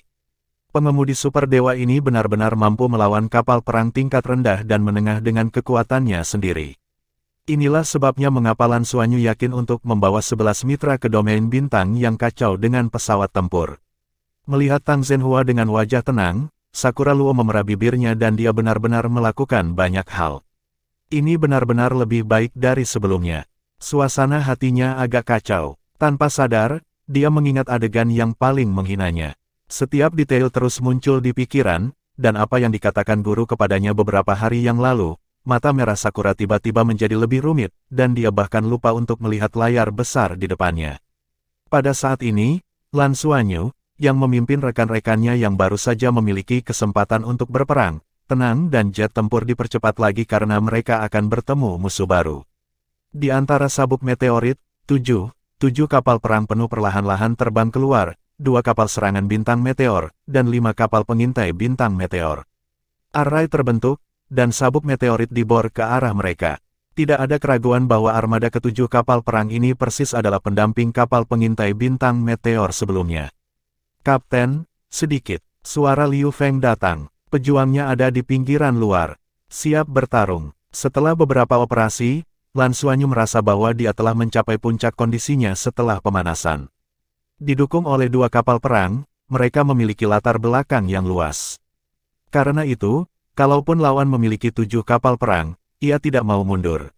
Pengemudi super dewa ini benar-benar mampu melawan kapal perang tingkat rendah dan menengah dengan kekuatannya sendiri. Inilah sebabnya mengapa Lan Xuanyu yakin untuk membawa 11 mitra ke domain bintang yang kacau dengan pesawat tempur. Melihat Tang Zhenhua dengan wajah tenang, Sakura Luo memerah bibirnya dan dia benar-benar melakukan banyak hal. Ini benar-benar lebih baik dari sebelumnya. Suasana hatinya agak kacau. Tanpa sadar, dia mengingat adegan yang paling menghinanya. Setiap detail terus muncul di pikiran, dan apa yang dikatakan guru kepadanya beberapa hari yang lalu, mata merah Sakura tiba-tiba menjadi lebih rumit, dan dia bahkan lupa untuk melihat layar besar di depannya. Pada saat ini, Lan Xuanyu, yang memimpin rekan-rekannya yang baru saja memiliki kesempatan untuk berperang, tenang dan jet tempur dipercepat lagi karena mereka akan bertemu musuh baru. Di antara sabuk meteorit, 7 kapal perang penuh perlahan-lahan terbang keluar, 2 kapal serangan bintang meteor, dan 5 kapal pengintai bintang meteor. Array terbentuk, dan sabuk meteorit dibor ke arah mereka. Tidak ada keraguan bahwa armada ketujuh kapal perang ini persis adalah pendamping kapal pengintai bintang meteor sebelumnya. Kapten, sedikit. Suara Liu Feng datang. Pejuangnya ada di pinggiran luar. Siap bertarung. Setelah beberapa operasi, Lan Xuanyu merasa bahwa dia telah mencapai puncak kondisinya setelah pemanasan. Didukung oleh dua kapal perang, mereka memiliki latar belakang yang luas. Karena itu, kalaupun lawan memiliki 7 kapal perang, ia tidak mau mundur.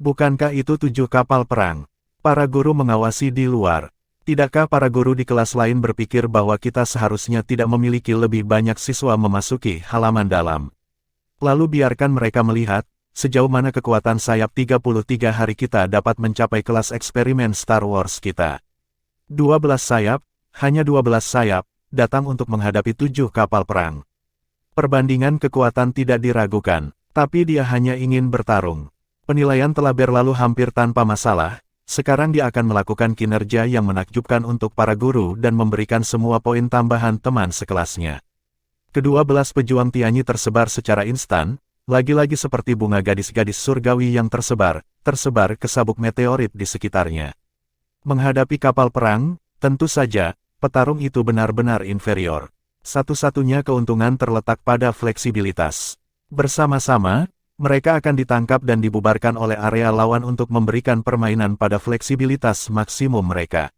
Bukankah itu 7 kapal perang? Para guru mengawasi di luar. Tidakkah para guru di kelas lain berpikir bahwa kita seharusnya tidak memiliki lebih banyak siswa memasuki halaman dalam? Lalu biarkan mereka melihat, sejauh mana kekuatan sayap 33 hari kita dapat mencapai kelas eksperimen Star Wars kita. 12 sayap, hanya 12 sayap, datang untuk menghadapi 7 kapal perang. Perbandingan kekuatan tidak diragukan, tapi dia hanya ingin bertarung. Penilaian telah berlalu hampir tanpa masalah, sekarang dia akan melakukan kinerja yang menakjubkan untuk para guru dan memberikan semua poin tambahan teman sekelasnya. Kedua belas pejuang Tianyi tersebar secara instan, lagi-lagi seperti bunga gadis-gadis surgawi yang tersebar ke sabuk meteorit di sekitarnya. Menghadapi kapal perang, tentu saja, petarung itu benar-benar inferior. Satu-satunya keuntungan terletak pada fleksibilitas. Bersama-sama, mereka akan ditangkap dan dibubarkan oleh area lawan untuk memberikan permainan pada fleksibilitas maksimum mereka.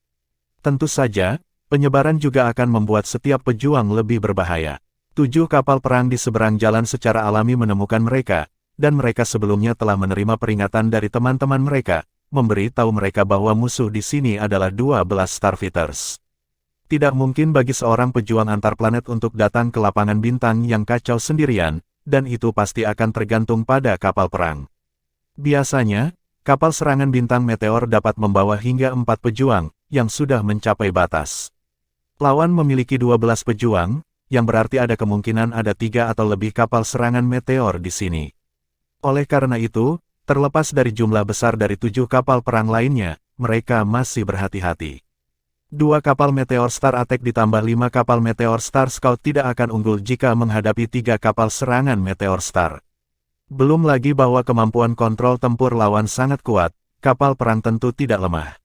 Tentu saja, penyebaran juga akan membuat setiap pejuang lebih berbahaya. 7 kapal perang di seberang jalan secara alami menemukan mereka, dan mereka sebelumnya telah menerima peringatan dari teman-teman mereka, memberi tahu mereka bahwa musuh di sini adalah 12 Starfighter. Tidak mungkin bagi seorang pejuang antar planet untuk datang ke lapangan bintang yang kacau sendirian, dan itu pasti akan tergantung pada kapal perang. Biasanya, kapal serangan bintang meteor dapat membawa hingga 4 pejuang, yang sudah mencapai batas. Lawan memiliki 12 pejuang, yang berarti ada kemungkinan ada 3 atau lebih kapal serangan meteor di sini. Oleh karena itu, terlepas dari jumlah besar dari 7 kapal perang lainnya, mereka masih berhati-hati. 2 kapal Meteor Star Attack ditambah 5 kapal Meteor Star Scout tidak akan unggul jika menghadapi 3 kapal serangan Meteor Star. Belum lagi bahwa kemampuan kontrol tempur lawan sangat kuat, kapal perang tentu tidak lemah.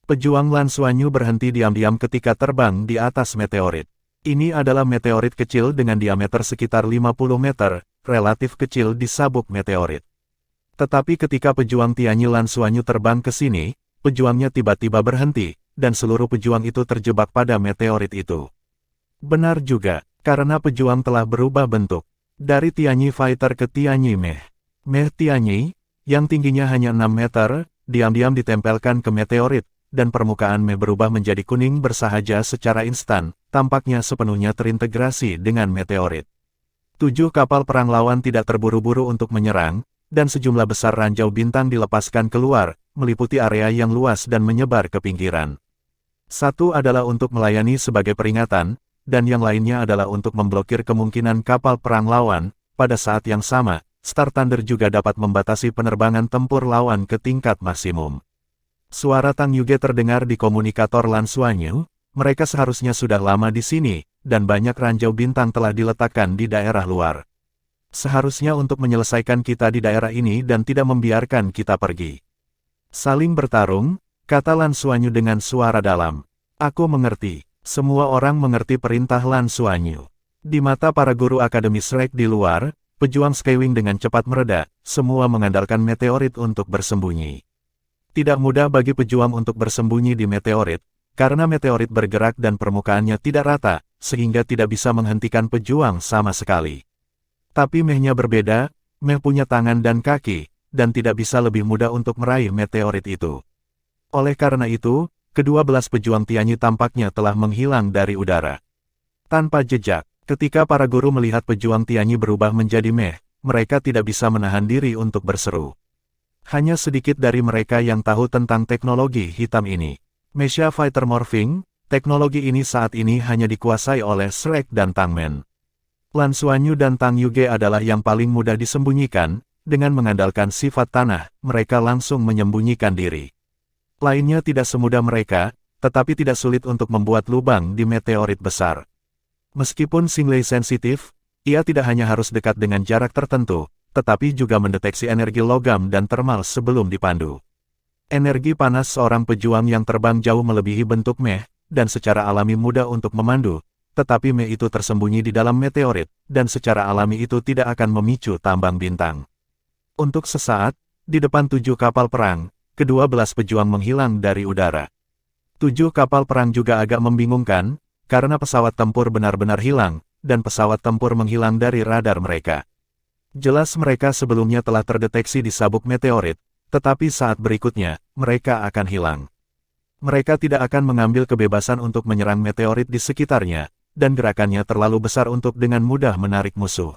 Pejuang Lan Xuanyu berhenti diam-diam ketika terbang di atas meteorit. Ini adalah meteorit kecil dengan diameter sekitar 50 meter, relatif kecil di sabuk meteorit. Tetapi ketika pejuang Tianyi Lan Xuanyu terbang ke sini, pejuangnya tiba-tiba berhenti, dan seluruh pejuang itu terjebak pada meteorit itu. Benar juga, karena pejuang telah berubah bentuk. Dari Tianyi Fighter ke Tianyi Meh. Meh Tianyi, yang tingginya hanya 6 meter, diam-diam ditempelkan ke meteorit, dan permukaan Meh berubah menjadi kuning bersahaja secara instan, tampaknya sepenuhnya terintegrasi dengan meteorit. 7 kapal perang lawan tidak terburu-buru untuk menyerang, dan sejumlah besar ranjau bintang dilepaskan keluar, meliputi area yang luas dan menyebar ke pinggiran. Satu adalah untuk melayani sebagai peringatan, dan yang lainnya adalah untuk memblokir kemungkinan kapal perang lawan. Pada saat yang sama, Star Thunder juga dapat membatasi penerbangan tempur lawan ke tingkat maksimum. Suara Tang Yuge terdengar di komunikator Lan Xuanyu, mereka seharusnya sudah lama di sini, dan banyak ranjau bintang telah diletakkan di daerah luar. Seharusnya untuk menyelesaikan kita di daerah ini dan tidak membiarkan kita pergi. Saling bertarung, kata Lan Xuanyu dengan suara dalam. Aku mengerti. Semua orang mengerti perintah Lan Xuanyu. Di mata para guru Akademi Shrek di luar, pejuang Skywing dengan cepat mereda, semua mengandalkan meteorit untuk bersembunyi. Tidak mudah bagi pejuang untuk bersembunyi di meteorit, karena meteorit bergerak dan permukaannya tidak rata, sehingga tidak bisa menghentikan pejuang sama sekali. Tapi Mehnya berbeda, Meh punya tangan dan kaki, dan tidak bisa lebih mudah untuk meraih meteorit itu. Oleh karena itu, kedua belas pejuang Tianyi tampaknya telah menghilang dari udara. Tanpa jejak, ketika para guru melihat pejuang Tianyi berubah menjadi Meh, mereka tidak bisa menahan diri untuk berseru. Hanya sedikit dari mereka yang tahu tentang teknologi hitam ini. Mecha Fighter Morphing, teknologi ini saat ini hanya dikuasai oleh Shrek dan Tangmen. Lan Xuanyu dan Tang Yuge adalah yang paling mudah disembunyikan, dengan mengandalkan sifat tanah, mereka langsung menyembunyikan diri. Lainnya tidak semudah mereka, tetapi tidak sulit untuk membuat lubang di meteorit besar. Meskipun Xinglei sensitif, ia tidak hanya harus dekat dengan jarak tertentu, tetapi juga mendeteksi energi logam dan termal sebelum dipandu. Energi panas seorang pejuang yang terbang jauh melebihi bentuk meh, dan secara alami mudah untuk memandu, tetapi meh itu tersembunyi di dalam meteorit, dan secara alami itu tidak akan memicu tambang bintang. Untuk sesaat, di depan 7 kapal perang, kedua belas pejuang menghilang dari udara. 7 kapal perang juga agak membingungkan, karena pesawat tempur benar-benar hilang, dan pesawat tempur menghilang dari radar mereka. Jelas mereka sebelumnya telah terdeteksi di sabuk meteorit, tetapi saat berikutnya, mereka akan hilang. Mereka tidak akan mengambil kebebasan untuk menyerang meteorit di sekitarnya, dan gerakannya terlalu besar untuk dengan mudah menarik musuh.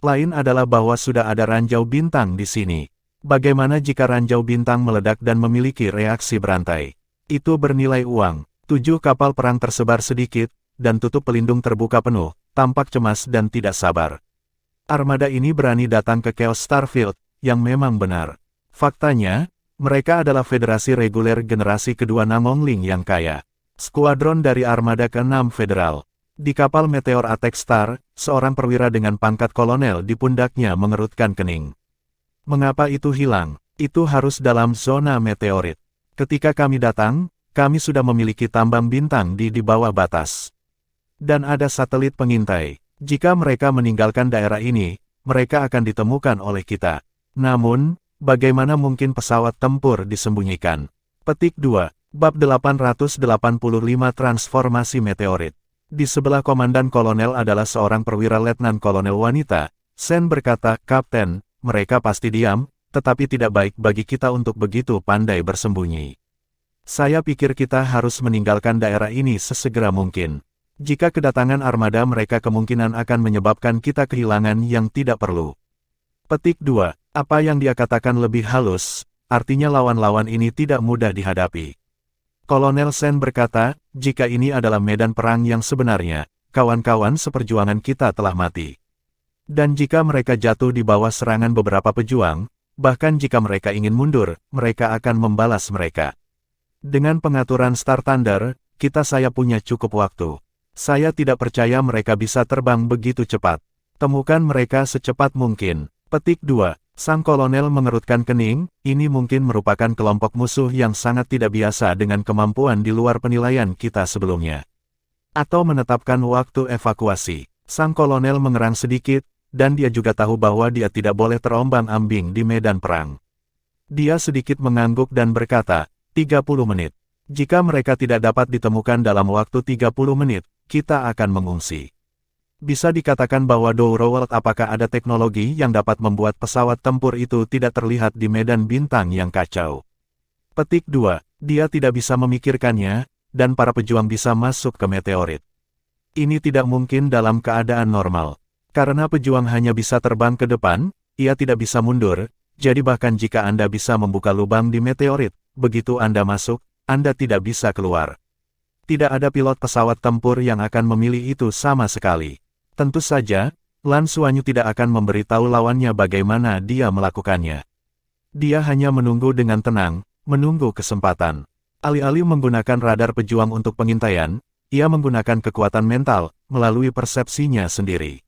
Lain adalah bahwa sudah ada ranjau bintang di sini. Bagaimana jika ranjau bintang meledak dan memiliki reaksi berantai? Itu bernilai uang. 7 kapal perang tersebar sedikit, dan tutup pelindung terbuka penuh, tampak cemas dan tidak sabar. Armada ini berani datang ke Chaos Starfield, yang memang benar. Faktanya, mereka adalah federasi reguler generasi kedua Namongling yang kaya. Skuadron dari armada ke-6 federal. Di kapal Meteor Attack Star, seorang perwira dengan pangkat kolonel di pundaknya mengerutkan kening. Mengapa itu hilang? Itu harus dalam zona meteorit. Ketika kami datang, kami sudah memiliki tambang bintang di bawah batas. Dan ada satelit pengintai. Jika mereka meninggalkan daerah ini, mereka akan ditemukan oleh kita. Namun, bagaimana mungkin pesawat tempur disembunyikan? Petik 2. Bab 885 Transformasi Meteorit. Di sebelah komandan kolonel adalah seorang perwira letnan kolonel wanita. Sen berkata, "Kapten, mereka pasti diam, tetapi tidak baik bagi kita untuk begitu pandai bersembunyi. Saya pikir kita harus meninggalkan daerah ini sesegera mungkin. Jika kedatangan armada mereka kemungkinan akan menyebabkan kita kehilangan yang tidak perlu." Petik 2. Apa yang dia katakan lebih halus, artinya lawan-lawan ini tidak mudah dihadapi. Kolonel Sen berkata, "Jika ini adalah medan perang yang sebenarnya, kawan-kawan seperjuangan kita telah mati. Dan jika mereka jatuh di bawah serangan beberapa pejuang, bahkan jika mereka ingin mundur, mereka akan membalas mereka. Dengan pengaturan Star Thunder, saya punya cukup waktu. Saya tidak percaya mereka bisa terbang begitu cepat. Temukan mereka secepat mungkin." Petik 2. Sang kolonel mengerutkan kening, ini mungkin merupakan kelompok musuh yang sangat tidak biasa dengan kemampuan di luar penilaian kita sebelumnya. Atau menetapkan waktu evakuasi. Sang kolonel mengerang sedikit, dan dia juga tahu bahwa dia tidak boleh terombang-ambing di medan perang. Dia sedikit mengangguk dan berkata, 30 menit. Jika mereka tidak dapat ditemukan dalam waktu 30 menit, kita akan mengungsi. Bisa dikatakan bahwa Douro World apakah ada teknologi yang dapat membuat pesawat tempur itu tidak terlihat di medan bintang yang kacau. Petik 2. Dia tidak bisa memikirkannya, dan para pejuang bisa masuk ke meteorit. Ini tidak mungkin dalam keadaan normal. Karena pejuang hanya bisa terbang ke depan, ia tidak bisa mundur, jadi bahkan jika Anda bisa membuka lubang di meteorit, begitu Anda masuk, Anda tidak bisa keluar. Tidak ada pilot pesawat tempur yang akan memilih itu sama sekali. Tentu saja, Lan Xuanyu tidak akan memberitahu lawannya bagaimana dia melakukannya. Dia hanya menunggu dengan tenang, menunggu kesempatan. Alih-alih menggunakan radar pejuang untuk pengintaian, ia menggunakan kekuatan mental, melalui persepsinya sendiri.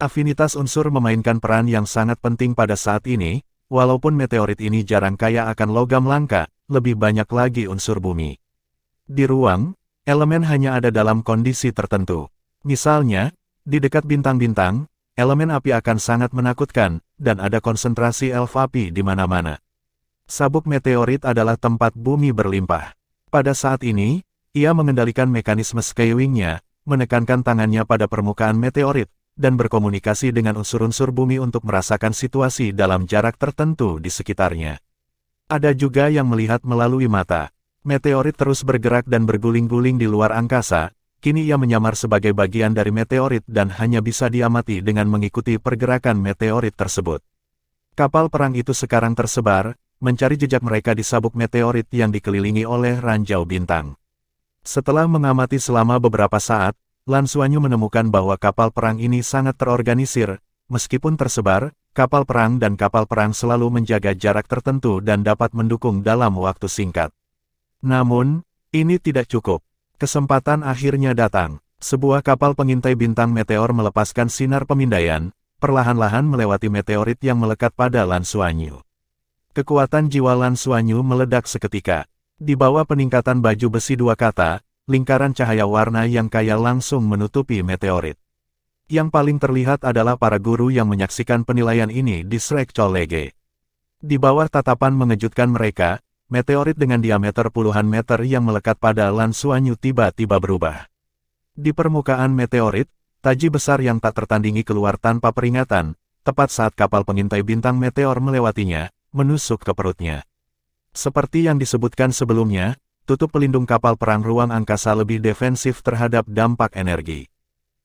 Afinitas unsur memainkan peran yang sangat penting pada saat ini, walaupun meteorit ini jarang kaya akan logam langka, lebih banyak lagi unsur bumi. Di ruang, elemen hanya ada dalam kondisi tertentu. Misalnya, di dekat bintang-bintang, elemen api akan sangat menakutkan, dan ada konsentrasi elf api di mana-mana. Sabuk meteorit adalah tempat bumi berlimpah. Pada saat ini, ia mengendalikan mekanisme skywing-nya, menekankan tangannya pada permukaan meteorit, dan berkomunikasi dengan unsur-unsur bumi untuk merasakan situasi dalam jarak tertentu di sekitarnya. Ada juga yang melihat melalui mata. Meteorit terus bergerak dan berguling-guling di luar angkasa. Kini ia menyamar sebagai bagian dari meteorit dan hanya bisa diamati dengan mengikuti pergerakan meteorit tersebut. Kapal perang itu sekarang tersebar, mencari jejak mereka di sabuk meteorit yang dikelilingi oleh ranjau bintang. Setelah mengamati selama beberapa saat, Lan Xuanyu menemukan bahwa kapal perang ini sangat terorganisir. Meskipun tersebar, kapal perang dan kapal perang selalu menjaga jarak tertentu dan dapat mendukung dalam waktu singkat. Namun, ini tidak cukup. Kesempatan akhirnya datang. Sebuah kapal pengintai bintang meteor melepaskan sinar pemindaian. perlahan-lahan melewati meteorit yang melekat pada Lan Xuanyu. Kekuatan jiwa Lan Xuanyu meledak seketika. Di bawah peningkatan baju besi 2 kata, lingkaran cahaya warna yang kaya langsung menutupi meteorit. Yang paling terlihat adalah para guru yang menyaksikan penilaian ini di Shrek Chollege. Di bawah tatapan mengejutkan mereka, meteorit dengan diameter puluhan meter yang melekat pada Lan Xuanyu tiba-tiba berubah. Di permukaan meteorit, taji besar yang tak tertandingi keluar tanpa peringatan, tepat saat kapal pengintai bintang meteor melewatinya, menusuk ke perutnya. Seperti yang disebutkan sebelumnya, tutup pelindung kapal perang ruang angkasa lebih defensif terhadap dampak energi.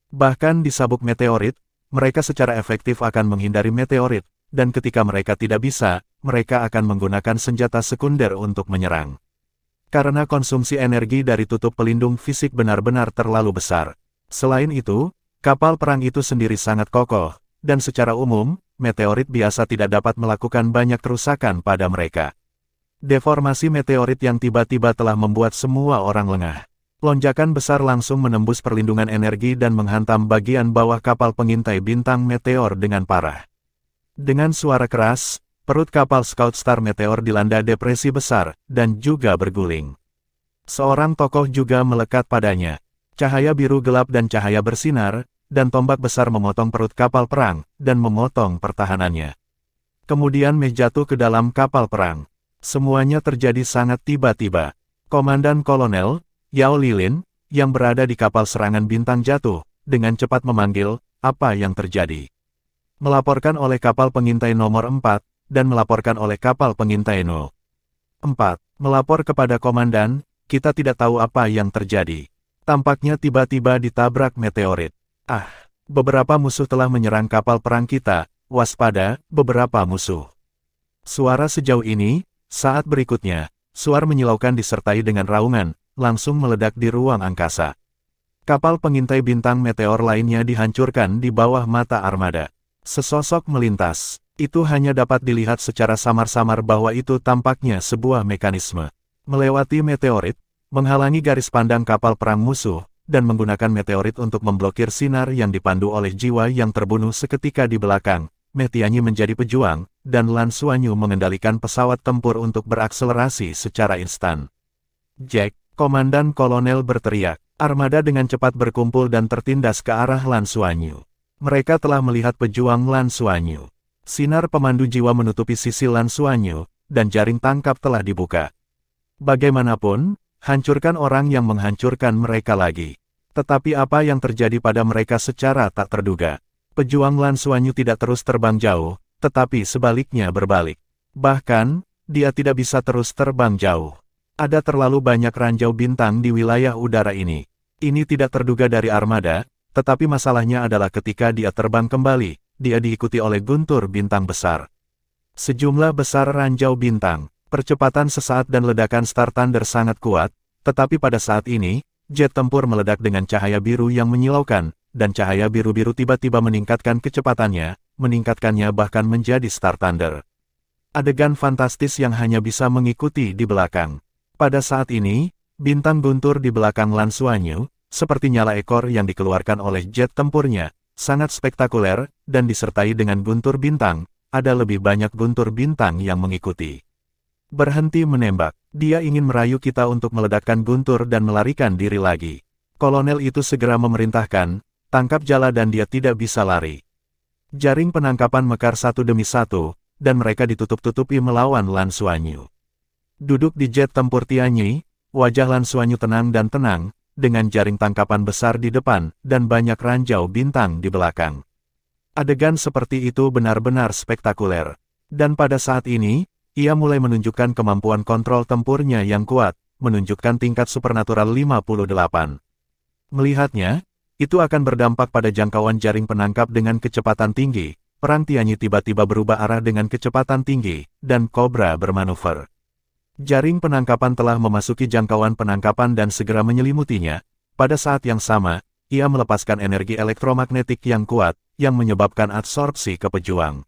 Bahkan di sabuk meteorit, mereka secara efektif akan menghindari meteorit, dan ketika mereka tidak bisa, mereka akan menggunakan senjata sekunder untuk menyerang. Karena konsumsi energi dari tutup pelindung fisik benar-benar terlalu besar. Selain itu, kapal perang itu sendiri sangat kokoh, dan secara umum, meteorit biasa tidak dapat melakukan banyak kerusakan pada mereka. Deformasi meteorit yang tiba-tiba telah membuat semua orang lengah. Lonjakan besar langsung menembus perlindungan energi dan menghantam bagian bawah kapal pengintai bintang meteor dengan parah. Dengan suara keras, perut kapal Scout Star Meteor dilanda depresi besar, dan juga berguling. Seorang tokoh juga melekat padanya. Cahaya biru gelap dan cahaya bersinar, dan tombak besar memotong perut kapal perang, dan memotong pertahanannya. Kemudian Mei jatuh ke dalam kapal perang. Semuanya terjadi sangat tiba-tiba. Komandan Kolonel, Yao Lilin, yang berada di kapal serangan bintang jatuh, dengan cepat memanggil, apa yang terjadi. Melaporkan oleh kapal pengintai nomor 4, dan melaporkan oleh kapal pengintai No. 4. Melapor kepada komandan, kita tidak tahu apa yang terjadi. Tampaknya tiba-tiba ditabrak meteorit. Beberapa musuh telah menyerang kapal perang kita, waspada, beberapa musuh. Suara sejauh ini, saat berikutnya, suara menyilaukan disertai dengan raungan, langsung meledak di ruang angkasa. Kapal pengintai bintang meteor lainnya dihancurkan di bawah mata armada. Sesosok melintas, itu hanya dapat dilihat secara samar-samar bahwa itu tampaknya sebuah mekanisme. Melewati meteorit, menghalangi garis pandang kapal perang musuh, dan menggunakan meteorit untuk memblokir sinar yang dipandu oleh jiwa yang terbunuh seketika di belakang. Mei Tianyi menjadi pejuang, dan Lan Xuanyu mengendalikan pesawat tempur untuk berakselerasi secara instan. Jack, Komandan Kolonel berteriak. Armada dengan cepat berkumpul dan tertindas ke arah Lan Xuanyu. Mereka telah melihat pejuang Lan Xuanyu. Sinar pemandu jiwa menutupi sisi Lan Xuanyu, dan jaring tangkap telah dibuka. Bagaimanapun, hancurkan orang yang menghancurkan mereka lagi. Tetapi apa yang terjadi pada mereka secara tak terduga. Pejuang Lan Xuanyu tidak terus terbang jauh, tetapi sebaliknya berbalik. Bahkan, dia tidak bisa terus terbang jauh. Ada terlalu banyak ranjau bintang di wilayah udara ini. Ini tidak terduga dari armada, tetapi masalahnya adalah ketika dia terbang kembali, dia diikuti oleh guntur bintang besar. Sejumlah besar ranjau bintang. Percepatan sesaat dan ledakan Star Thunder sangat kuat, tetapi pada saat ini, jet tempur meledak dengan cahaya biru yang menyilaukan, dan cahaya biru-biru tiba-tiba meningkatkan kecepatannya, meningkatkannya bahkan menjadi Star Thunder. Adegan fantastis yang hanya bisa mengikuti di belakang. Pada saat ini, bintang guntur di belakang Lan Xuanyu, seperti nyala ekor yang dikeluarkan oleh jet tempurnya, sangat spektakuler, dan disertai dengan guntur bintang, ada lebih banyak guntur bintang yang mengikuti. Berhenti menembak. Dia ingin merayu kita untuk meledakkan guntur dan melarikan diri lagi. Kolonel itu segera memerintahkan, tangkap jala dan dia tidak bisa lari. Jaring penangkapan mekar satu demi satu, dan mereka ditutup-tutupi melawan Lan Xuanyu. Duduk di jet tempur Tianyi, wajah Lan Xuanyu tenang dan tenang, dengan jaring tangkapan besar di depan, dan banyak ranjau bintang di belakang. Adegan seperti itu benar-benar spektakuler. Dan pada saat ini, ia mulai menunjukkan kemampuan kontrol tempurnya yang kuat, menunjukkan tingkat supernatural 58. Melihatnya, itu akan berdampak pada jangkauan jaring penangkap dengan kecepatan tinggi. Perang Tianyi tiba-tiba berubah arah dengan kecepatan tinggi, dan Cobra bermanuver. Jaring penangkapan telah memasuki jangkauan penangkapan dan segera menyelimutinya. Pada saat yang sama, ia melepaskan energi elektromagnetik yang kuat, yang menyebabkan absorpsi ke pejuang.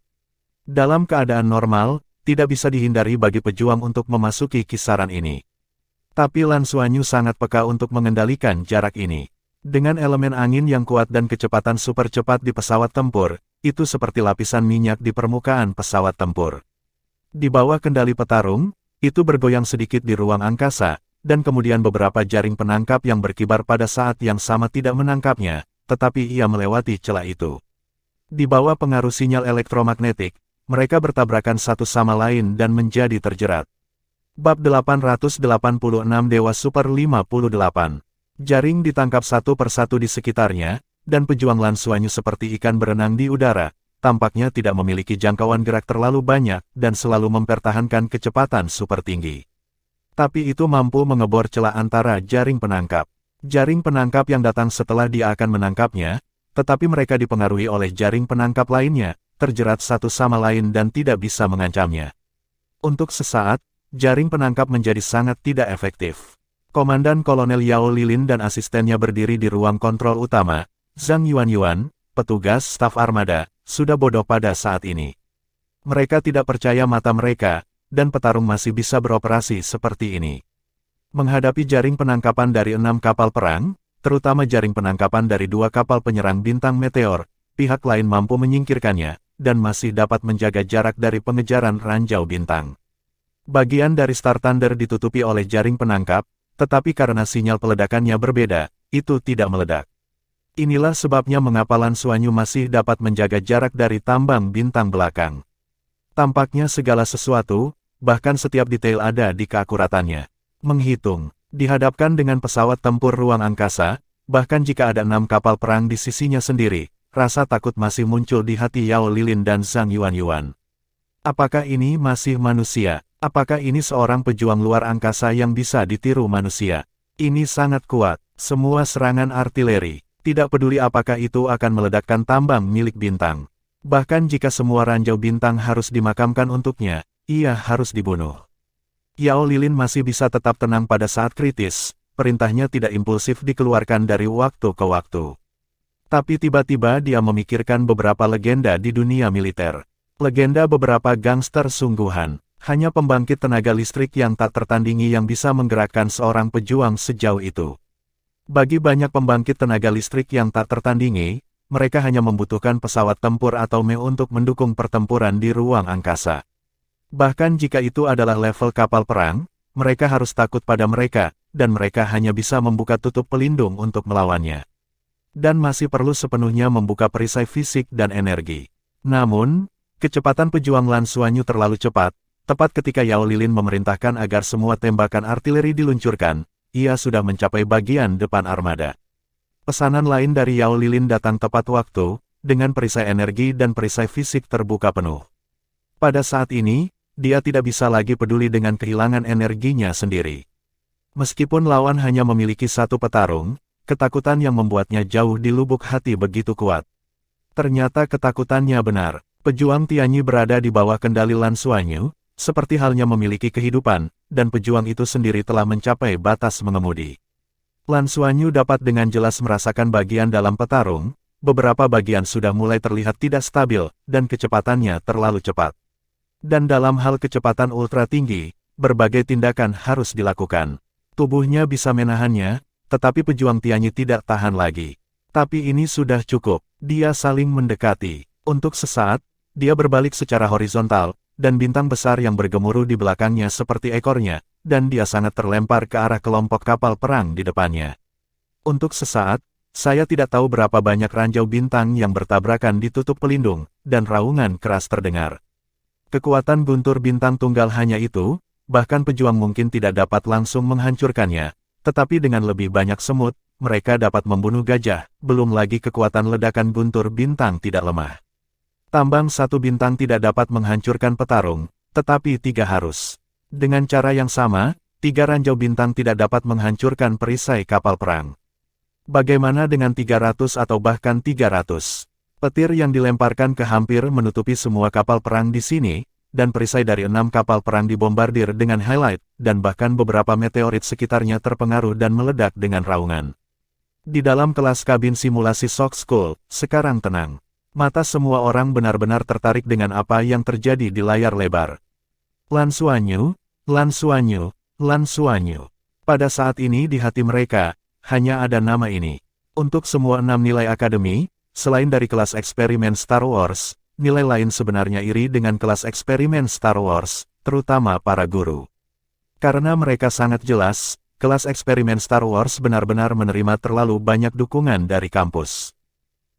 Dalam keadaan normal, tidak bisa dihindari bagi pejuang untuk memasuki kisaran ini. Tapi Lan Xuanyu sangat peka untuk mengendalikan jarak ini. Dengan elemen angin yang kuat dan kecepatan super cepat di pesawat tempur, itu seperti lapisan minyak di permukaan pesawat tempur. Di bawah kendali petarung, itu bergoyang sedikit di ruang angkasa, dan kemudian beberapa jaring penangkap yang berkibar pada saat yang sama tidak menangkapnya, tetapi ia melewati celah itu. Di bawah pengaruh sinyal elektromagnetik, mereka bertabrakan satu sama lain dan menjadi terjerat. Bab 886 Dewa Super 58. Jaring ditangkap satu persatu di sekitarnya, dan pejuang Lan Xuanyu seperti ikan berenang di udara, tampaknya tidak memiliki jangkauan gerak terlalu banyak dan selalu mempertahankan kecepatan super tinggi. Tapi itu mampu mengebor celah antara jaring penangkap. Jaring penangkap yang datang setelah dia akan menangkapnya, tetapi mereka dipengaruhi oleh jaring penangkap lainnya, terjerat satu sama lain dan tidak bisa mengancamnya. Untuk sesaat, jaring penangkap menjadi sangat tidak efektif. Komandan Kolonel Yao Lilin dan asistennya berdiri di ruang kontrol utama. Zhang Yuanyuan, petugas staf armada, sudah bodoh pada saat ini. Mereka tidak percaya mata mereka, dan petarung masih bisa beroperasi seperti ini. Menghadapi jaring penangkapan dari 6 kapal perang, terutama jaring penangkapan dari 2 kapal penyerang bintang meteor, pihak lain mampu menyingkirkannya, dan masih dapat menjaga jarak dari pengejaran ranjau bintang. Bagian dari Star Thunder ditutupi oleh jaring penangkap, tetapi karena sinyal peledakannya berbeda, itu tidak meledak. Inilah sebabnya mengapa Lan Xuanyu masih dapat menjaga jarak dari tambang bintang belakang. Tampaknya segala sesuatu, bahkan setiap detail ada di keakuratannya. Menghitung, dihadapkan dengan pesawat tempur ruang angkasa, bahkan jika ada 6 kapal perang di sisinya sendiri, rasa takut masih muncul di hati Yao Lilin dan Zhang Yuanyuan. Apakah ini masih manusia? Apakah ini seorang pejuang luar angkasa yang bisa ditiru manusia? Ini sangat kuat, semua serangan artileri. Tidak peduli apakah itu akan meledakkan tambang milik bintang. Bahkan jika semua ranjau bintang harus dimakamkan untuknya, ia harus dibunuh. Yao Lilin masih bisa tetap tenang pada saat kritis, perintahnya tidak impulsif dikeluarkan dari waktu ke waktu. Tapi tiba-tiba dia memikirkan beberapa legenda di dunia militer. Legenda beberapa gangster sungguhan, hanya pembangkit tenaga listrik yang tak tertandingi yang bisa menggerakkan seorang pejuang sejauh itu. Bagi banyak pembangkit tenaga listrik yang tak tertandingi, mereka hanya membutuhkan pesawat tempur atau ME untuk mendukung pertempuran di ruang angkasa. Bahkan jika itu adalah level kapal perang, mereka harus takut pada mereka, dan mereka hanya bisa membuka tutup pelindung untuk melawannya. Dan masih perlu sepenuhnya membuka perisai fisik dan energi. Namun, kecepatan pejuang Lan Xuanyu terlalu cepat, tepat ketika Yao Lilin memerintahkan agar semua tembakan artileri diluncurkan, ia sudah mencapai bagian depan armada. Pesanan lain dari Yao Lilin datang tepat waktu, dengan perisai energi dan perisai fisik terbuka penuh. Pada saat ini, dia tidak bisa lagi peduli dengan kehilangan energinya sendiri. Meskipun lawan hanya memiliki satu petarung, ketakutan yang membuatnya jauh di lubuk hati begitu kuat. Ternyata ketakutannya benar, pejuang Tianyi berada di bawah kendali Lan Xuanyu, seperti halnya memiliki kehidupan, dan pejuang itu sendiri telah mencapai batas mengemudi. Lan Xuanyu dapat dengan jelas merasakan bagian dalam petarung, beberapa bagian sudah mulai terlihat tidak stabil, dan kecepatannya terlalu cepat. Dan dalam hal kecepatan ultra tinggi, berbagai tindakan harus dilakukan. Tubuhnya bisa menahannya, tetapi pejuang Tianyi tidak tahan lagi. Tapi ini sudah cukup, dia saling mendekati. Untuk sesaat, dia berbalik secara horizontal, dan bintang besar yang bergemuruh di belakangnya seperti ekornya, dan dia sangat terlempar ke arah kelompok kapal perang di depannya. Untuk sesaat, saya tidak tahu berapa banyak ranjau bintang yang bertabrakan di tutup pelindung, dan raungan keras terdengar. Kekuatan guntur bintang tunggal hanya itu, bahkan pejuang mungkin tidak dapat langsung menghancurkannya, tetapi dengan lebih banyak semut, mereka dapat membunuh gajah, belum lagi kekuatan ledakan guntur bintang tidak lemah. Tambang satu bintang tidak dapat menghancurkan petarung, tetapi 3 harus. Dengan cara yang sama, 3 ranjau bintang tidak dapat menghancurkan perisai kapal perang. Bagaimana dengan 300 atau bahkan 300? Petir yang dilemparkan ke hampir menutupi semua kapal perang di sini, dan perisai dari 6 kapal perang dibombardir dengan highlight, dan bahkan beberapa meteorit sekitarnya terpengaruh dan meledak dengan raungan. Di dalam kelas kabin simulasi Shock School, sekarang tenang. Mata semua orang benar-benar tertarik dengan apa yang terjadi di layar lebar. Lan Xuanyu, Lan Xuanyu, Lan Xuanyu. Pada saat ini di hati mereka, hanya ada nama ini. Untuk semua 6 nilai akademi, selain dari kelas eksperimen Star Wars, nilai lain sebenarnya iri dengan kelas eksperimen Star Wars, terutama para guru. Karena mereka sangat jelas, kelas eksperimen Star Wars benar-benar menerima terlalu banyak dukungan dari kampus.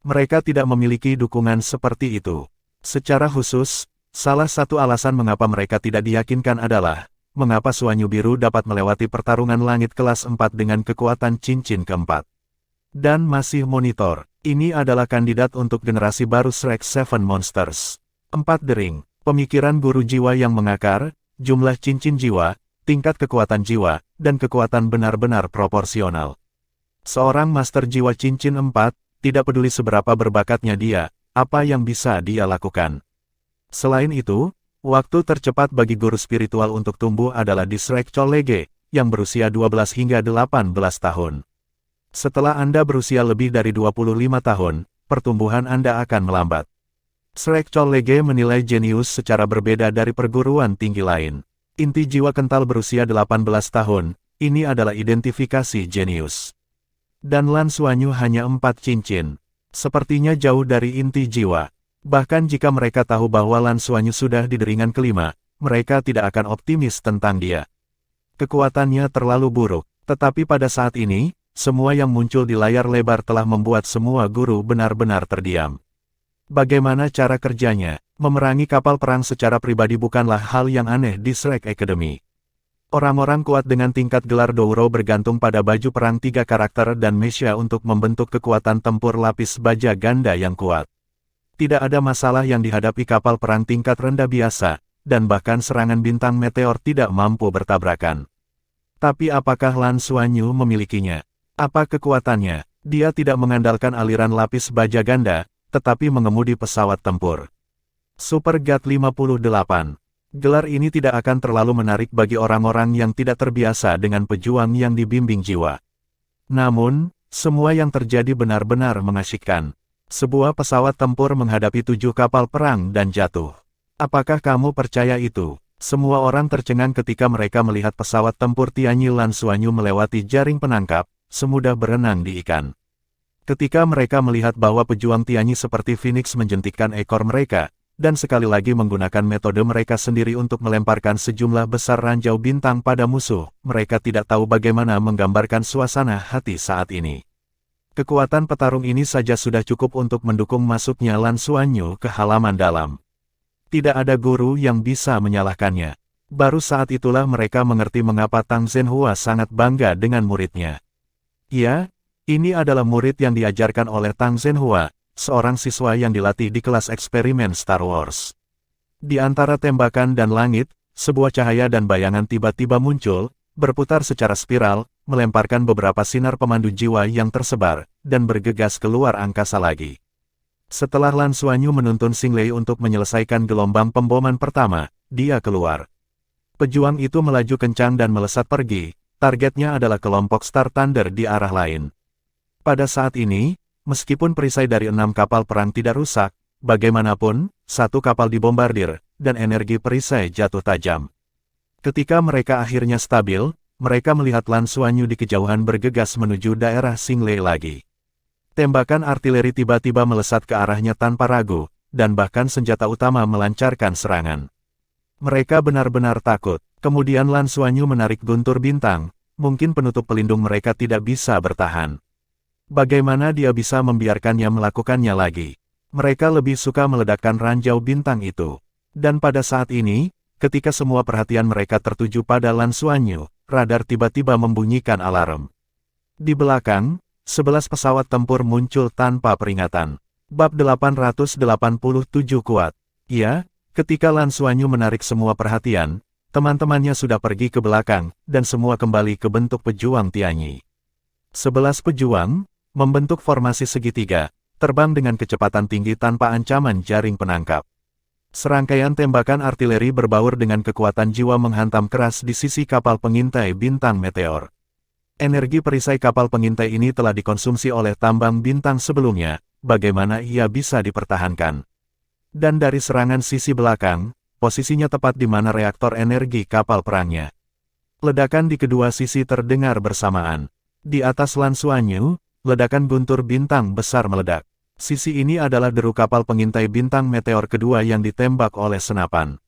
Mereka tidak memiliki dukungan seperti itu. Secara khusus, salah satu alasan mengapa mereka tidak diyakinkan adalah, mengapa Suanyu Biru dapat melewati pertarungan langit kelas 4 dengan kekuatan cincin keempat. Dan masih monitor, ini adalah kandidat untuk generasi baru Shrek 7 Monsters. 4 dering, pemikiran guru jiwa yang mengakar, jumlah cincin jiwa, tingkat kekuatan jiwa, dan kekuatan benar-benar proporsional. Seorang master jiwa cincin 4, tidak peduli seberapa berbakatnya dia, apa yang bisa dia lakukan. Selain itu, waktu tercepat bagi guru spiritual untuk tumbuh adalah di Shrek Chollege, yang berusia 12 hingga 18 tahun. Setelah Anda berusia lebih dari 25 tahun, pertumbuhan Anda akan melambat. Shrek Chollege menilai jenius secara berbeda dari perguruan tinggi lain. Inti jiwa kental berusia 18 tahun, ini adalah identifikasi jenius. Dan Lan Suanyu hanya 4 cincin. Sepertinya jauh dari inti jiwa. Bahkan jika mereka tahu bahwa Lan Suanyu sudah di deringan kelima, mereka tidak akan optimis tentang dia. Kekuatannya terlalu buruk, tetapi pada saat ini, semua yang muncul di layar lebar telah membuat semua guru benar-benar terdiam. Bagaimana cara kerjanya? Memerangi kapal perang secara pribadi bukanlah hal yang aneh di Shrek Academy. Orang-orang kuat dengan tingkat gelar Douro bergantung pada baju perang 3 karakter dan Mesha untuk membentuk kekuatan tempur lapis baja ganda yang kuat. Tidak ada masalah yang dihadapi kapal perang tingkat rendah biasa, dan bahkan serangan bintang meteor tidak mampu bertabrakan. Tapi apakah Lan Suanyu memilikinya? Apa kekuatannya? Dia tidak mengandalkan aliran lapis baja ganda, tetapi mengemudi pesawat tempur. Super God 58. Gelar ini tidak akan terlalu menarik bagi orang-orang yang tidak terbiasa dengan pejuang yang dibimbing jiwa. Namun, semua yang terjadi benar-benar mengasyikkan. Sebuah pesawat tempur menghadapi 7 kapal perang dan jatuh. Apakah kamu percaya itu? Semua orang tercengang ketika mereka melihat pesawat tempur Tianyi Lan Suanyu melewati jaring penangkap, semudah berenang di ikan. Ketika mereka melihat bahwa pejuang Tianyi seperti Phoenix menjentikkan ekor mereka, dan sekali lagi menggunakan metode mereka sendiri untuk melemparkan sejumlah besar ranjau bintang pada musuh, mereka tidak tahu bagaimana menggambarkan suasana hati saat ini. Kekuatan petarung ini saja sudah cukup untuk mendukung masuknya Lan Suanyu ke halaman dalam. Tidak ada guru yang bisa menyalahkannya. Baru saat itulah mereka mengerti mengapa Tang Zhenhua sangat bangga dengan muridnya. Ya, ini adalah murid yang diajarkan oleh Tang Zhenhua, seorang siswa yang dilatih di kelas eksperimen Star Wars. Di antara tembakan dan langit, sebuah cahaya dan bayangan tiba-tiba muncul, berputar secara spiral, melemparkan beberapa sinar pemandu jiwa yang tersebar, dan bergegas keluar angkasa lagi. Setelah Lan Suanyu menuntun Xinglei untuk menyelesaikan gelombang pemboman pertama, dia keluar. Pejuang itu melaju kencang dan melesat pergi, targetnya adalah kelompok Star Thunder di arah lain. Pada saat ini, meskipun perisai dari 6 kapal perang tidak rusak, bagaimanapun, 1 kapal dibombardir, dan energi perisai jatuh tajam. Ketika mereka akhirnya stabil, mereka melihat Lan Suanyu di kejauhan bergegas menuju daerah Xinglei lagi. Tembakan artileri tiba-tiba melesat ke arahnya tanpa ragu, dan bahkan senjata utama melancarkan serangan. Mereka benar-benar takut. Kemudian Lan Suanyu menarik guntur bintang, mungkin penutup pelindung mereka tidak bisa bertahan. Bagaimana dia bisa membiarkannya melakukannya lagi? Mereka lebih suka meledakkan ranjau bintang itu. Dan pada saat ini, ketika semua perhatian mereka tertuju pada Lan Suanyu, radar tiba-tiba membunyikan alarm. Di belakang, 11 pesawat tempur muncul tanpa peringatan. Bab 887 kuat. Ya, ketika Lan Suanyu menarik semua perhatian, teman-temannya sudah pergi ke belakang, dan semua kembali ke bentuk pejuang Tianyi. 11 pejuang, membentuk formasi segitiga, terbang dengan kecepatan tinggi tanpa ancaman jaring penangkap. Serangkaian tembakan artileri berbaur dengan kekuatan jiwa menghantam keras di sisi kapal pengintai bintang meteor. Energi perisai kapal pengintai ini telah dikonsumsi oleh tambang bintang sebelumnya, bagaimana ia bisa dipertahankan? Dan dari serangan sisi belakang, posisinya tepat di mana reaktor energi kapal perangnya. Ledakan di kedua sisi terdengar bersamaan. Di atas Lan Suanyu, ledakan guntur bintang besar meledak. Sisi ini adalah deru kapal pengintai bintang meteor kedua yang ditembak oleh senapan.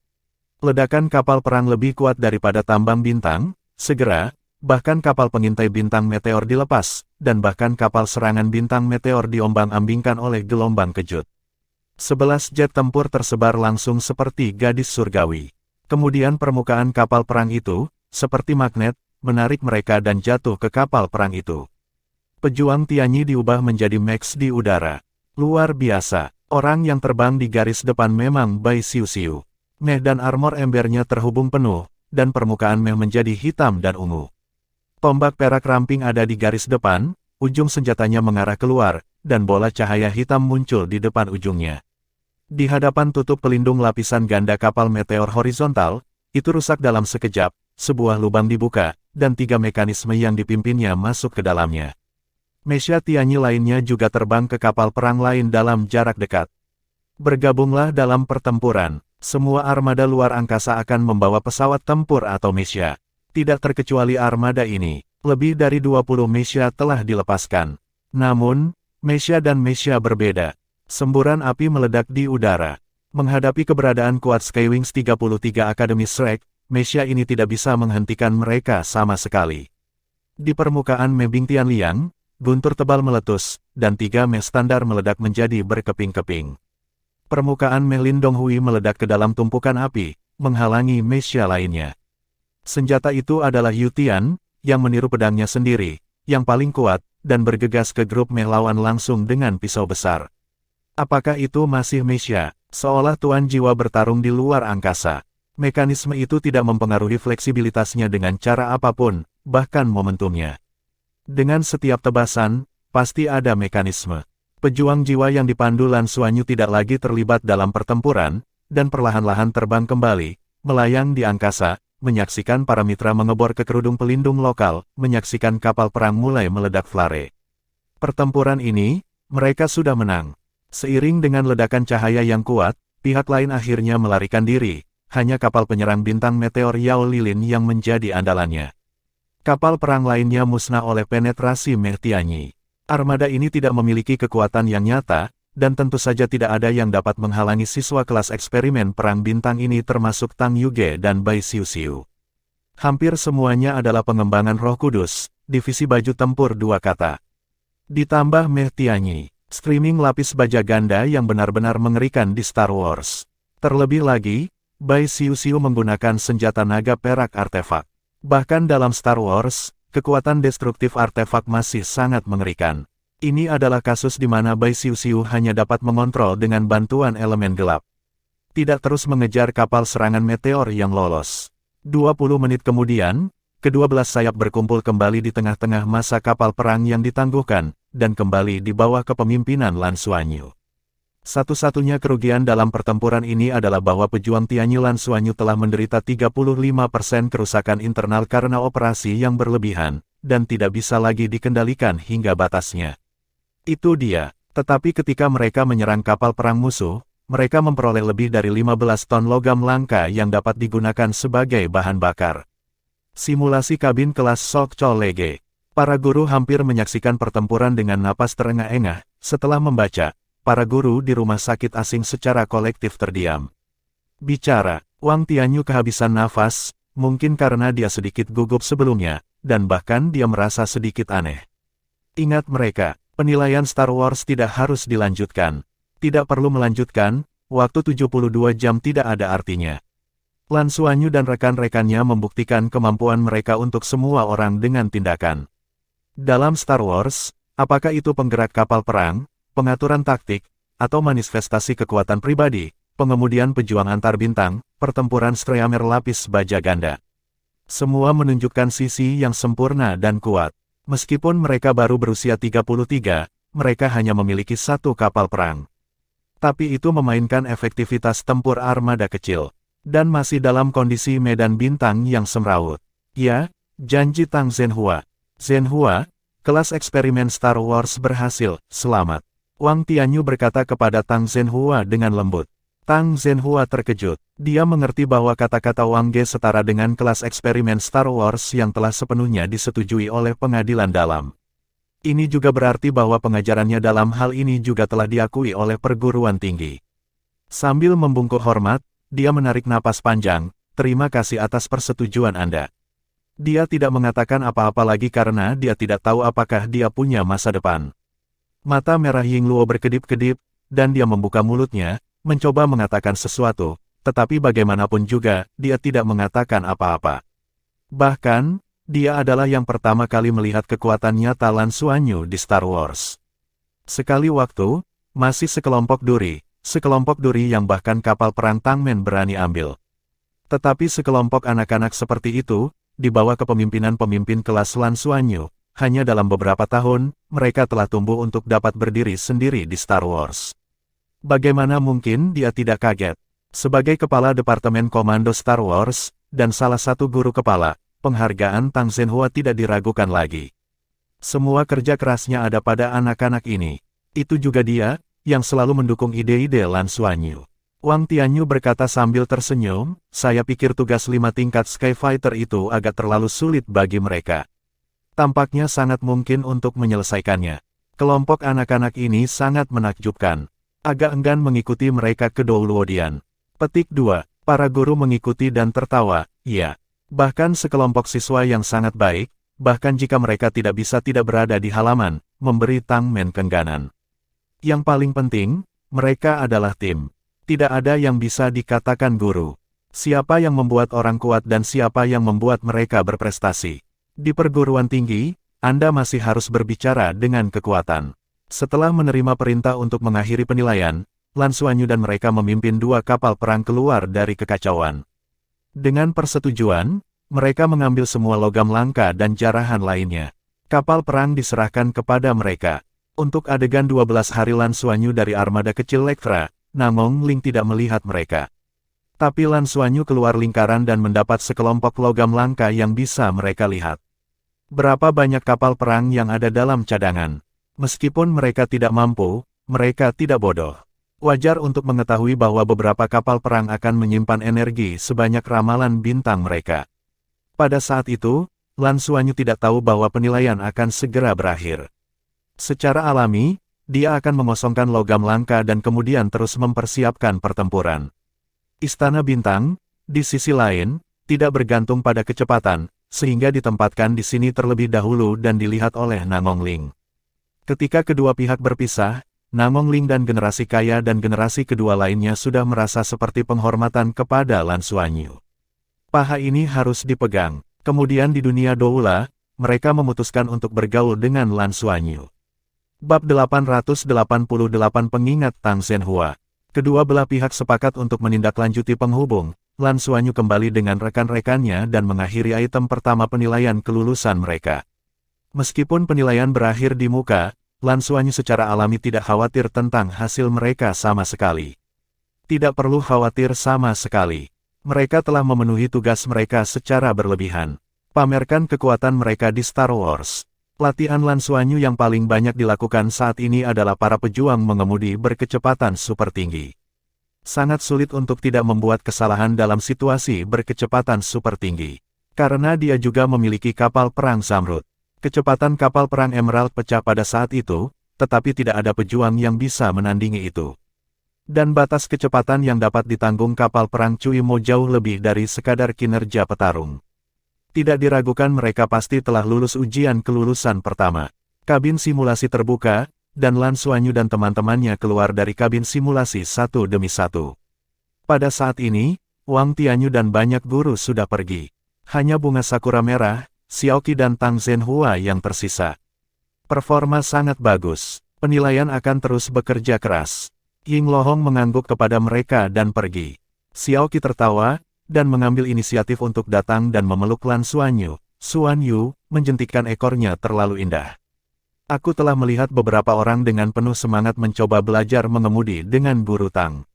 Ledakan kapal perang lebih kuat daripada tambang bintang, segera, bahkan kapal pengintai bintang meteor dilepas, dan bahkan kapal serangan bintang meteor diombang-ambingkan oleh gelombang kejut. 11 jet tempur tersebar langsung seperti gadis surgawi. Kemudian permukaan kapal perang itu, seperti magnet, menarik mereka dan jatuh ke kapal perang itu. Pejuang Tianyi diubah menjadi Max di udara. Luar biasa, orang yang terbang di garis depan memang Bai Xiuxiu. Meh dan armor embernya terhubung penuh, dan permukaan meh menjadi hitam dan ungu. Tombak perak ramping ada di garis depan, ujung senjatanya mengarah keluar, dan bola cahaya hitam muncul di depan ujungnya. Di hadapan tutup pelindung lapisan ganda kapal meteor horizontal, itu rusak dalam sekejap, sebuah lubang dibuka, dan 3 mekanisme yang dipimpinnya masuk ke dalamnya. Mesha Tianyi lainnya juga terbang ke kapal perang lain dalam jarak dekat. Bergabunglah dalam pertempuran. Semua armada luar angkasa akan membawa pesawat tempur atau Mesha. Tidak terkecuali armada ini, lebih dari 20 Mesha telah dilepaskan. Namun, Mesha dan Mesha berbeda. Semburan api meledak di udara. Menghadapi keberadaan kuat Skywings 33 Academy Shrek, Mesha ini tidak bisa menghentikan mereka sama sekali. Di permukaan Mebing Tianliang, guntur tebal meletus, dan 3 meh standar meledak menjadi berkeping-keping. Permukaan meh Lindong Hui meledak ke dalam tumpukan api, menghalangi Mesha lainnya. Senjata itu adalah Yutian, yang meniru pedangnya sendiri, yang paling kuat, dan bergegas ke grup meh lawan langsung dengan pisau besar. Apakah itu masih Mesha? Seolah tuan jiwa bertarung di luar angkasa. Mekanisme itu tidak mempengaruhi fleksibilitasnya dengan cara apapun, bahkan momentumnya. Dengan setiap tebasan, pasti ada mekanisme. Pejuang jiwa yang dipandu Lan Xuanyu tidak lagi terlibat dalam pertempuran, dan perlahan-lahan terbang kembali, melayang di angkasa, menyaksikan para mitra mengebor ke kerudung pelindung lokal, menyaksikan kapal perang mulai meledak flare. Pertempuran ini, mereka sudah menang. Seiring dengan ledakan cahaya yang kuat, pihak lain akhirnya melarikan diri, hanya kapal penyerang bintang meteor Yao Lilin yang menjadi andalannya. Kapal perang lainnya musnah oleh penetrasi Meh Tianyi. Armada ini tidak memiliki kekuatan yang nyata, dan tentu saja tidak ada yang dapat menghalangi siswa kelas eksperimen perang bintang ini termasuk Tang Yuge dan Bai Xiuxiu. Hampir semuanya adalah pengembangan Roh Kudus, divisi baju tempur 2 kata. Ditambah Meh Tianyi, streaming lapis baja ganda yang benar-benar mengerikan di Star Wars. Terlebih lagi, Bai Xiuxiu menggunakan senjata naga perak artefak. Bahkan dalam Star Wars, kekuatan destruktif artefak masih sangat mengerikan. Ini adalah kasus di mana Bai Xiuxiu hanya dapat mengontrol dengan bantuan elemen gelap. Tidak terus mengejar kapal serangan meteor yang lolos. 20 menit kemudian, kedua belas sayap berkumpul kembali di tengah-tengah masa kapal perang yang ditangguhkan, dan kembali di bawah kepemimpinan Lan Xuanyu. Satu-satunya kerugian dalam pertempuran ini adalah bahwa pejuang Tianyi Lan Xuanyu telah menderita 35% kerusakan internal karena operasi yang berlebihan, dan tidak bisa lagi dikendalikan hingga batasnya. Itu dia, tetapi ketika mereka menyerang kapal perang musuh, mereka memperoleh lebih dari 15 ton logam langka yang dapat digunakan sebagai bahan bakar. Simulasi kabin kelas Sok Chol Lege. Para guru hampir menyaksikan pertempuran dengan napas terengah-engah, setelah membaca. Para guru di rumah sakit asing secara kolektif terdiam. Bicara, Wang Tianyu kehabisan nafas, mungkin karena dia sedikit gugup sebelumnya, dan bahkan dia merasa sedikit aneh. Ingat mereka, penilaian Star Wars tidak harus dilanjutkan. Tidak perlu melanjutkan, waktu 72 jam tidak ada artinya. Lan Xuanyu dan rekan-rekannya membuktikan kemampuan mereka untuk semua orang dengan tindakan. Dalam Star Wars, apakah itu penggerak kapal perang, pengaturan taktik, atau manifestasi kekuatan pribadi, pengemudian pejuang antar bintang, pertempuran Streamer lapis baja ganda. Semua menunjukkan sisi yang sempurna dan kuat. Meskipun mereka baru berusia 33, mereka hanya memiliki 1 kapal perang. Tapi itu memainkan efektivitas tempur armada kecil, dan masih dalam kondisi medan bintang yang semrawut. Ya, janji Tang Zhenhua. Zhenhua, kelas eksperimen Star Wars berhasil, selamat. Wang Tianyu berkata kepada Tang Zhenhua dengan lembut. Tang Zhenhua terkejut. Dia mengerti bahwa kata-kata Wang Ge setara dengan kelas eksperimen Star Wars yang telah sepenuhnya disetujui oleh pengadilan dalam. Ini juga berarti bahwa pengajarannya dalam hal ini juga telah diakui oleh perguruan tinggi. Sambil membungkuk hormat, dia menarik napas panjang. Terima kasih atas persetujuan Anda. Dia tidak mengatakan apa-apa lagi karena dia tidak tahu apakah dia punya masa depan. Mata merah Yingluo berkedip-kedip, dan dia membuka mulutnya, mencoba mengatakan sesuatu, tetapi bagaimanapun juga, dia tidak mengatakan apa-apa. Bahkan, dia adalah yang pertama kali melihat kekuatan nyata Lan Xuanyu di Star Wars. Sekali waktu, masih sekelompok duri yang bahkan kapal perang Tangmen berani ambil. Tetapi sekelompok anak-anak seperti itu, di bawah kepemimpinan pemimpin kelas Lan Xuanyu, hanya dalam beberapa tahun, mereka telah tumbuh untuk dapat berdiri sendiri di Star Wars. Bagaimana mungkin dia tidak kaget? Sebagai kepala Departemen Komando Star Wars, dan salah satu guru kepala, penghargaan Tang Zhenhua tidak diragukan lagi. Semua kerja kerasnya ada pada anak-anak ini. Itu juga dia, yang selalu mendukung ide-ide Lan Xuanyu. Wang Tianyu berkata sambil tersenyum, saya pikir tugas 5 tingkat Skyfighter itu agak terlalu sulit bagi mereka. Tampaknya sangat mungkin untuk menyelesaikannya. Kelompok anak-anak ini sangat menakjubkan. Agak enggan mengikuti mereka ke Douluodian. Petik 2. Para guru mengikuti dan tertawa, ya. Bahkan sekelompok siswa yang sangat baik, bahkan jika mereka tidak bisa tidak berada di halaman, memberi Tangmen kengganan. Yang paling penting, mereka adalah tim. Tidak ada yang bisa dikatakan guru. Siapa yang membuat orang kuat dan siapa yang membuat mereka berprestasi. Di perguruan tinggi, Anda masih harus berbicara dengan kekuatan. Setelah menerima perintah untuk mengakhiri penilaian, Lan Xuanyu dan mereka memimpin 2 kapal perang keluar dari kekacauan. Dengan persetujuan, mereka mengambil semua logam langka dan jarahan lainnya. Kapal perang diserahkan kepada mereka. Untuk adegan 12 hari Lan Xuanyu dari armada kecil Lektra, Namong Ling tidak melihat mereka. Tapi Lan Xuanyu keluar lingkaran dan mendapat sekelompok logam langka yang bisa mereka lihat. Berapa banyak kapal perang yang ada dalam cadangan? Meskipun mereka tidak mampu, mereka tidak bodoh. Wajar untuk mengetahui bahwa beberapa kapal perang akan menyimpan energi sebanyak ramalan bintang mereka. Pada saat itu, Lan Xuanyu tidak tahu bahwa penilaian akan segera berakhir. Secara alami, dia akan mengosongkan logam langka dan kemudian terus mempersiapkan pertempuran. Istana Bintang, di sisi lain, tidak bergantung pada kecepatan, sehingga ditempatkan di sini terlebih dahulu dan dilihat oleh Namong Ling. Ketika kedua pihak berpisah, Namong Ling dan generasi kaya dan generasi kedua lainnya sudah merasa seperti penghormatan kepada Lan Xuanyu. Paha ini harus dipegang. Kemudian di dunia Doula, mereka memutuskan untuk bergaul dengan Lan Xuanyu. Bab 888 Pengingat Tang Zhenhua. Kedua belah pihak sepakat untuk menindaklanjuti penghubung. Lan Xuanyu kembali dengan rekan-rekannya dan mengakhiri item pertama penilaian kelulusan mereka. Meskipun penilaian berakhir di muka, Lan Xuanyu secara alami tidak khawatir tentang hasil mereka sama sekali. Tidak perlu khawatir sama sekali. Mereka telah memenuhi tugas mereka secara berlebihan. Pamerkan kekuatan mereka di Star Wars. Latihan Lan Xuanyu yang paling banyak dilakukan saat ini adalah para pejuang mengemudi berkecepatan super tinggi. Sangat sulit untuk tidak membuat kesalahan dalam situasi berkecepatan super tinggi. Karena dia juga memiliki kapal perang Zamrud. Kecepatan kapal perang Emerald pecah pada saat itu, tetapi tidak ada pejuang yang bisa menandingi itu. Dan batas kecepatan yang dapat ditanggung kapal perang Cui Mo jauh lebih dari sekadar kinerja petarung. Tidak diragukan mereka pasti telah lulus ujian kelulusan pertama. Kabin simulasi terbuka, dan Lan Xuanyu dan teman-temannya keluar dari kabin simulasi satu demi satu. Pada saat ini, Wang Tianyu dan banyak guru sudah pergi. Hanya bunga sakura merah, Xiaoqi dan Tang Zhenhua yang tersisa. Performa sangat bagus. Penilaian akan terus bekerja keras. Ying Lohong mengangguk kepada mereka dan pergi. Xiaoqi tertawa, dan mengambil inisiatif untuk datang dan memeluk Lan Xuanyu. Xuanyu, menjentikkan ekornya terlalu indah. Aku telah melihat beberapa orang dengan penuh semangat mencoba belajar mengemudi dengan guru Tang.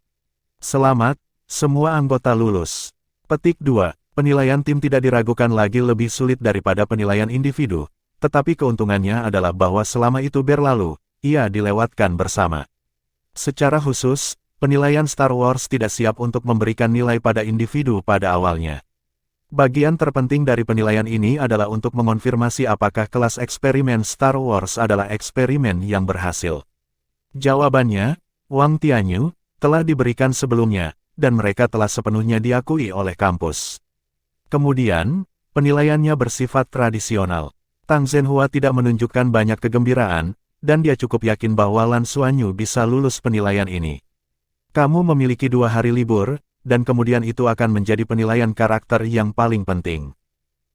Selamat, semua anggota lulus. Petik 2. Penilaian tim tidak diragukan lagi lebih sulit daripada penilaian individu, tetapi keuntungannya adalah bahwa selama itu berlalu, ia dilewatkan bersama. Secara khusus, penilaian Star Wars tidak siap untuk memberikan nilai pada individu pada awalnya. Bagian terpenting dari penilaian ini adalah untuk mengonfirmasi apakah kelas eksperimen Star Wars adalah eksperimen yang berhasil. Jawabannya, Wang Tianyu, telah diberikan sebelumnya, dan mereka telah sepenuhnya diakui oleh kampus. Kemudian, penilaiannya bersifat tradisional. Tang Zhenhua tidak menunjukkan banyak kegembiraan, dan dia cukup yakin bahwa Lan Xuanyu bisa lulus penilaian ini. Kamu memiliki 2 hari libur, dan kemudian itu akan menjadi penilaian karakter yang paling penting.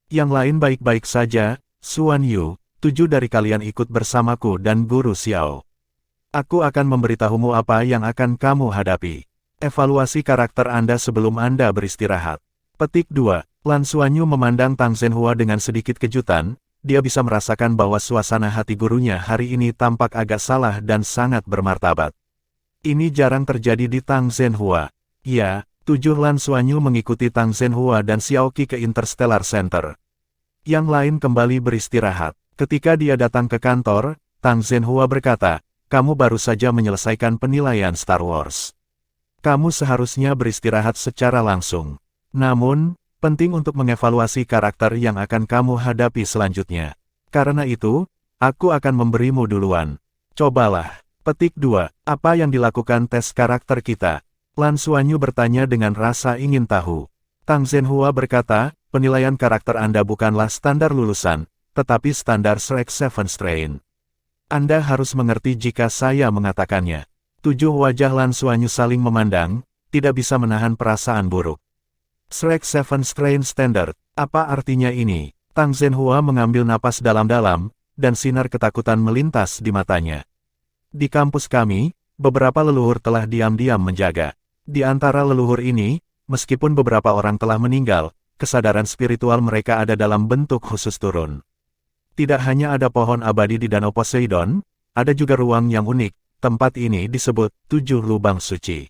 Yang lain baik-baik saja, Xuan Yu, 7 dari kalian ikut bersamaku dan Guru Xiao. Aku akan memberitahumu apa yang akan kamu hadapi. Evaluasi karakter Anda sebelum Anda beristirahat. Petik 2. Lan Xuanyu memandang Tang Zhenhua dengan sedikit kejutan, dia bisa merasakan bahwa suasana hati gurunya hari ini tampak agak salah dan sangat bermartabat. Ini jarang terjadi di Tang Zhenhua. Ya, 7 Lan Xuanyu mengikuti Tang Zhenhua dan Xiaoqi ke Interstellar Center. Yang lain kembali beristirahat. Ketika dia datang ke kantor, Tang Zhenhua berkata, kamu baru saja menyelesaikan penilaian Star Wars. Kamu seharusnya beristirahat secara langsung. Namun, penting untuk mengevaluasi karakter yang akan kamu hadapi selanjutnya. Karena itu, aku akan memberimu duluan. Cobalah. Petik 2. Apa yang dilakukan tes karakter kita? Lan Xuanyu bertanya dengan rasa ingin tahu. Tang Zhenhua berkata, penilaian karakter Anda bukanlah standar lulusan, tetapi standar Shrek 7 Strain. Anda harus mengerti jika saya mengatakannya. 7 wajah Lan Xuanyu saling memandang, tidak bisa menahan perasaan buruk. Shrek 7 Strain Standard, apa artinya ini? Tang Zhenhua mengambil napas dalam-dalam, dan sinar ketakutan melintas di matanya. Di kampus kami, beberapa leluhur telah diam-diam menjaga. Di antara leluhur ini, meskipun beberapa orang telah meninggal, kesadaran spiritual mereka ada dalam bentuk khusus turun. Tidak hanya ada pohon abadi di Danau Poseidon, ada juga ruang yang unik, tempat ini disebut 7 lubang suci.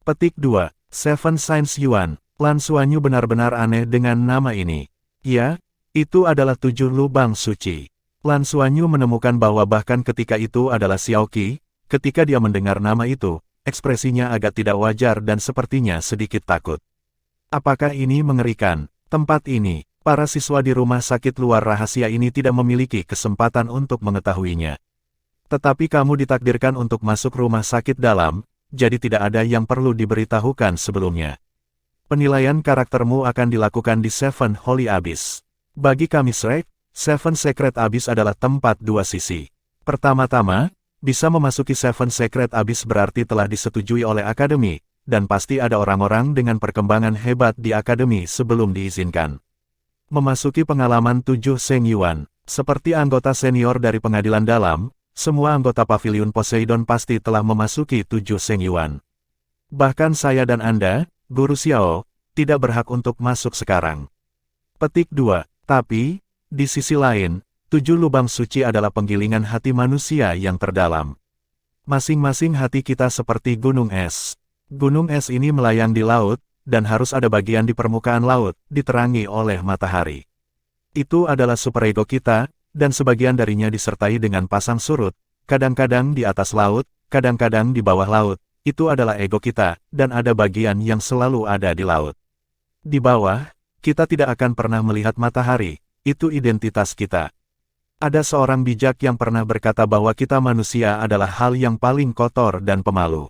Petik 2. Seven Science Yuan, Lan Xuanyu benar-benar aneh dengan nama ini. Ya, itu adalah 7 lubang suci. Lan Xuanyu menemukan bahwa bahkan ketika itu adalah Xiaoqi, ketika dia mendengar nama itu, ekspresinya agak tidak wajar dan sepertinya sedikit takut. Apakah ini mengerikan? Tempat ini, para siswa di rumah sakit luar rahasia ini tidak memiliki kesempatan untuk mengetahuinya. Tetapi kamu ditakdirkan untuk masuk rumah sakit dalam, jadi tidak ada yang perlu diberitahukan sebelumnya. Penilaian karaktermu akan dilakukan di Seven Holy Abyss. Bagi kami Shrek, Seven Secret Abyss adalah tempat 2 sisi. Pertama-tama, bisa memasuki Seven Secret Abyss berarti telah disetujui oleh Akademi, dan pasti ada orang-orang dengan perkembangan hebat di Akademi sebelum diizinkan. Memasuki pengalaman 7 Seng Yuan, seperti anggota senior dari pengadilan dalam, semua anggota Pavilion Poseidon pasti telah memasuki 7 Seng Yuan. Bahkan saya dan Anda, Guru Xiao, tidak berhak untuk masuk sekarang. Petik 2. Tapi, di sisi lain, 7 lubang suci adalah penggilingan hati manusia yang terdalam. Masing-masing hati kita seperti gunung es. Gunung es ini melayang di laut, dan harus ada bagian di permukaan laut, diterangi oleh matahari. Itu adalah superego kita, dan sebagian darinya disertai dengan pasang surut, kadang-kadang di atas laut, kadang-kadang di bawah laut. Itu adalah ego kita, dan ada bagian yang selalu ada di laut. Di bawah, kita tidak akan pernah melihat matahari, itu identitas kita. Ada seorang bijak yang pernah berkata bahwa kita manusia adalah hal yang paling kotor dan pemalu.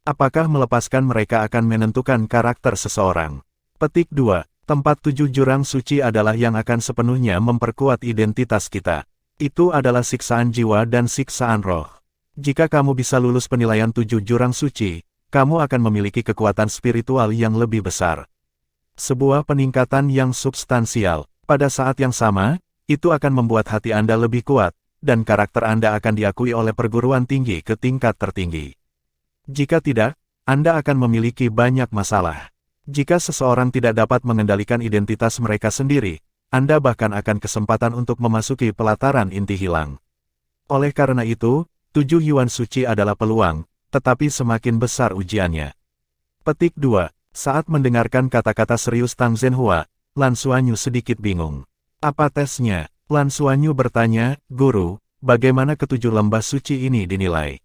Apakah melepaskan mereka akan menentukan karakter seseorang? Petik 2. Tempat 7 jurang suci adalah yang akan sepenuhnya memperkuat identitas kita. Itu adalah siksaan jiwa dan siksaan roh. Jika kamu bisa lulus penilaian 7 jurang suci, kamu akan memiliki kekuatan spiritual yang lebih besar. Sebuah peningkatan yang substansial. Pada saat yang sama, itu akan membuat hati Anda lebih kuat, dan karakter Anda akan diakui oleh perguruan tinggi ke tingkat tertinggi. Jika tidak, Anda akan memiliki banyak masalah. Jika seseorang tidak dapat mengendalikan identitas mereka sendiri, Anda bahkan akan kesempatan untuk memasuki pelataran inti hilang. Oleh karena itu, 7 Yuan suci adalah peluang, tetapi semakin besar ujiannya. Petik 2. Saat mendengarkan kata-kata serius Tang Zhenhua, Lan Xuanyu sedikit bingung. Apa tesnya? Lan Xuanyu bertanya, Guru, bagaimana ketujuh lembah suci ini dinilai?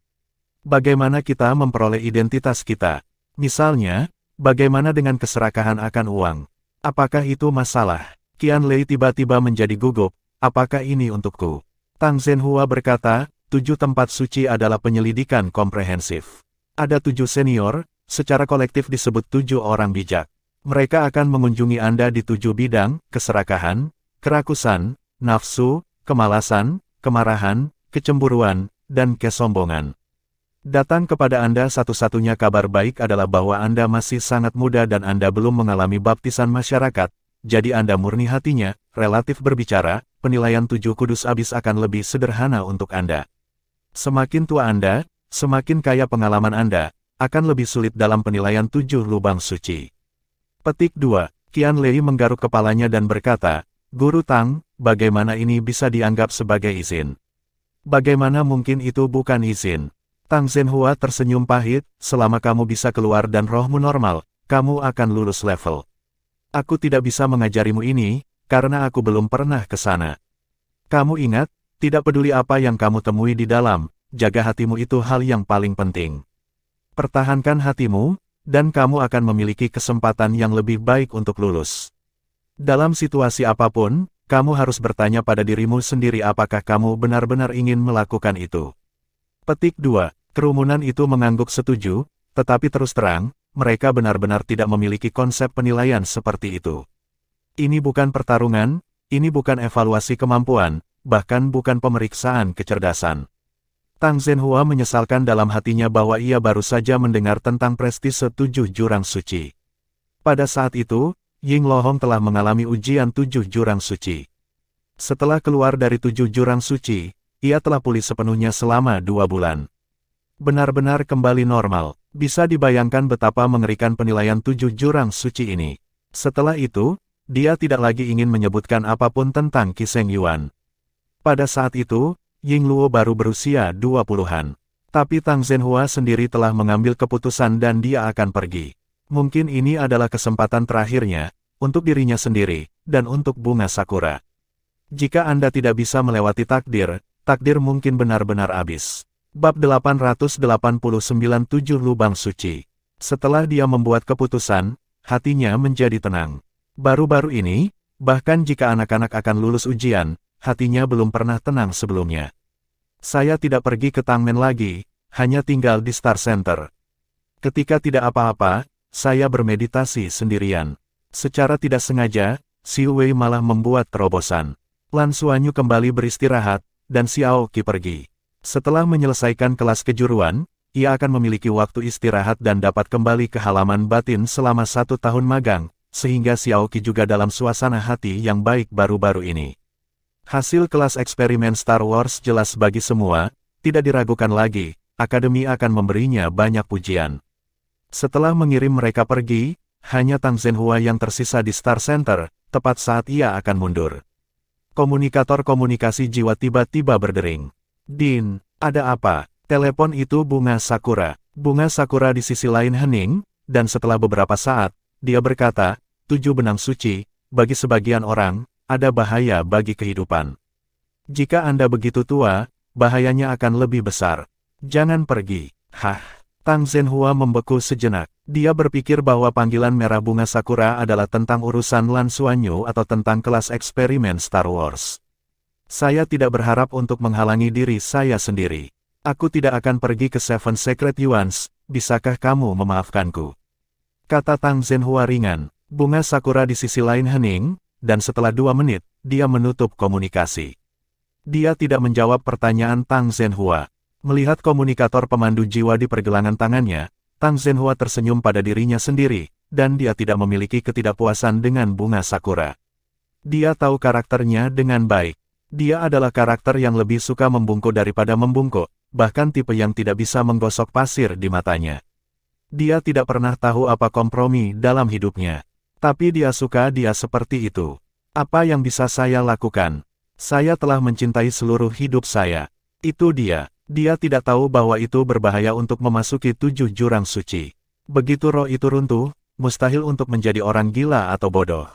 Bagaimana kita memperoleh identitas kita? Misalnya, bagaimana dengan keserakahan akan uang? Apakah itu masalah? Qianlei tiba-tiba menjadi gugup. Apakah ini untukku? Tang Zhenhua berkata, 7 tempat suci adalah penyelidikan komprehensif. Ada 7 senior, secara kolektif disebut 7 orang bijak. Mereka akan mengunjungi Anda di 7 bidang: keserakahan, kerakusan, nafsu, kemalasan, kemarahan, kecemburuan, dan kesombongan. Datang kepada Anda satu-satunya kabar baik adalah bahwa Anda masih sangat muda dan Anda belum mengalami baptisan masyarakat, jadi Anda murni hatinya. Relatif berbicara, penilaian 7 kudus abis akan lebih sederhana untuk Anda. Semakin tua Anda, semakin kaya pengalaman Anda, akan lebih sulit dalam penilaian 7 lubang suci. Petik 2. Qianlei menggaruk kepalanya dan berkata, Guru Tang, bagaimana ini bisa dianggap sebagai izin? Bagaimana mungkin itu bukan izin? Tang Zhenhua tersenyum pahit, selama kamu bisa keluar dan rohmu normal, kamu akan lulus level. Aku tidak bisa mengajarimu ini, karena aku belum pernah ke sana. Kamu ingat, tidak peduli apa yang kamu temui di dalam, jaga hatimu itu hal yang paling penting. Pertahankan hatimu, dan kamu akan memiliki kesempatan yang lebih baik untuk lulus. Dalam situasi apapun, kamu harus bertanya pada dirimu sendiri apakah kamu benar-benar ingin melakukan itu. Petik 2. Kerumunan itu mengangguk setuju, tetapi terus terang, mereka benar-benar tidak memiliki konsep penilaian seperti itu. Ini bukan pertarungan, ini bukan evaluasi kemampuan, bahkan bukan pemeriksaan kecerdasan. Tang Zhenhua menyesalkan dalam hatinya bahwa ia baru saja mendengar tentang prestise 7 jurang suci. Pada saat itu, Ying Lohong telah mengalami ujian 7 jurang suci. Setelah keluar dari 7 jurang suci, ia telah pulih sepenuhnya selama 2 bulan. Benar-benar kembali normal. Bisa dibayangkan betapa mengerikan penilaian 7 jurang suci ini. Setelah itu, dia tidak lagi ingin menyebutkan apapun tentang Qi Sheng Yuan. Pada saat itu, Ying Luo baru berusia 20-an. Tapi Tang Zhenhua sendiri telah mengambil keputusan dan dia akan pergi. Mungkin ini adalah kesempatan terakhirnya, untuk dirinya sendiri, dan untuk bunga sakura. Jika Anda tidak bisa melewati takdir, takdir mungkin benar-benar habis. Bab 889 7 Lubang Suci. Setelah dia membuat keputusan, hatinya menjadi tenang. Baru-baru ini, bahkan jika anak-anak akan lulus ujian, hatinya belum pernah tenang sebelumnya. Saya tidak pergi ke Tangmen lagi, hanya tinggal di Star Center. Ketika tidak apa-apa, saya bermeditasi sendirian. Secara tidak sengaja, Xiu Wei malah membuat terobosan. Lan Xuanyu kembali beristirahat, dan Xiao Qi pergi. Setelah menyelesaikan kelas kejuruan, ia akan memiliki waktu istirahat dan dapat kembali ke halaman batin selama 1 tahun magang, sehingga Xiao Qi juga dalam suasana hati yang baik baru-baru ini. Hasil kelas eksperimen Star Wars jelas bagi semua, tidak diragukan lagi, Akademi akan memberinya banyak pujian. Setelah mengirim mereka pergi, hanya Tang Zhenhua yang tersisa di Star Center, tepat saat ia akan mundur. Komunikator komunikasi jiwa tiba-tiba berdering. Din, ada apa? Telepon itu Bunga Sakura. Bunga Sakura di sisi lain hening, dan setelah beberapa saat, dia berkata, 7 benang suci, bagi sebagian orang, ada bahaya bagi kehidupan. Jika Anda begitu tua, bahayanya akan lebih besar. Jangan pergi. Hah? Tang Zhenhua membeku sejenak. Dia berpikir bahwa panggilan merah Bunga Sakura adalah tentang urusan Lan Xuanyu atau tentang kelas eksperimen Star Wars. Saya tidak berharap untuk menghalangi diri saya sendiri. Aku tidak akan pergi ke Seven Secret Yuans, bisakah kamu memaafkanku? Kata Tang Zhenhua ringan. Bunga Sakura di sisi lain hening, dan setelah 2 menit, dia menutup komunikasi. Dia tidak menjawab pertanyaan Tang Zhenhua. Melihat komunikator pemandu jiwa di pergelangan tangannya, Tang Zhenhua tersenyum pada dirinya sendiri, dan dia tidak memiliki ketidakpuasan dengan Bunga Sakura. Dia tahu karakternya dengan baik. Dia adalah karakter yang lebih suka membungkuk daripada membungkuk, bahkan tipe yang tidak bisa menggosok pasir di matanya. Dia tidak pernah tahu apa kompromi dalam hidupnya. Tapi dia suka dia seperti itu. Apa yang bisa saya lakukan? Saya telah mencintai seluruh hidup saya. Itu dia. Dia tidak tahu bahwa itu berbahaya untuk memasuki 7 jurang suci. Begitu roh itu runtuh, mustahil untuk menjadi orang gila atau bodoh.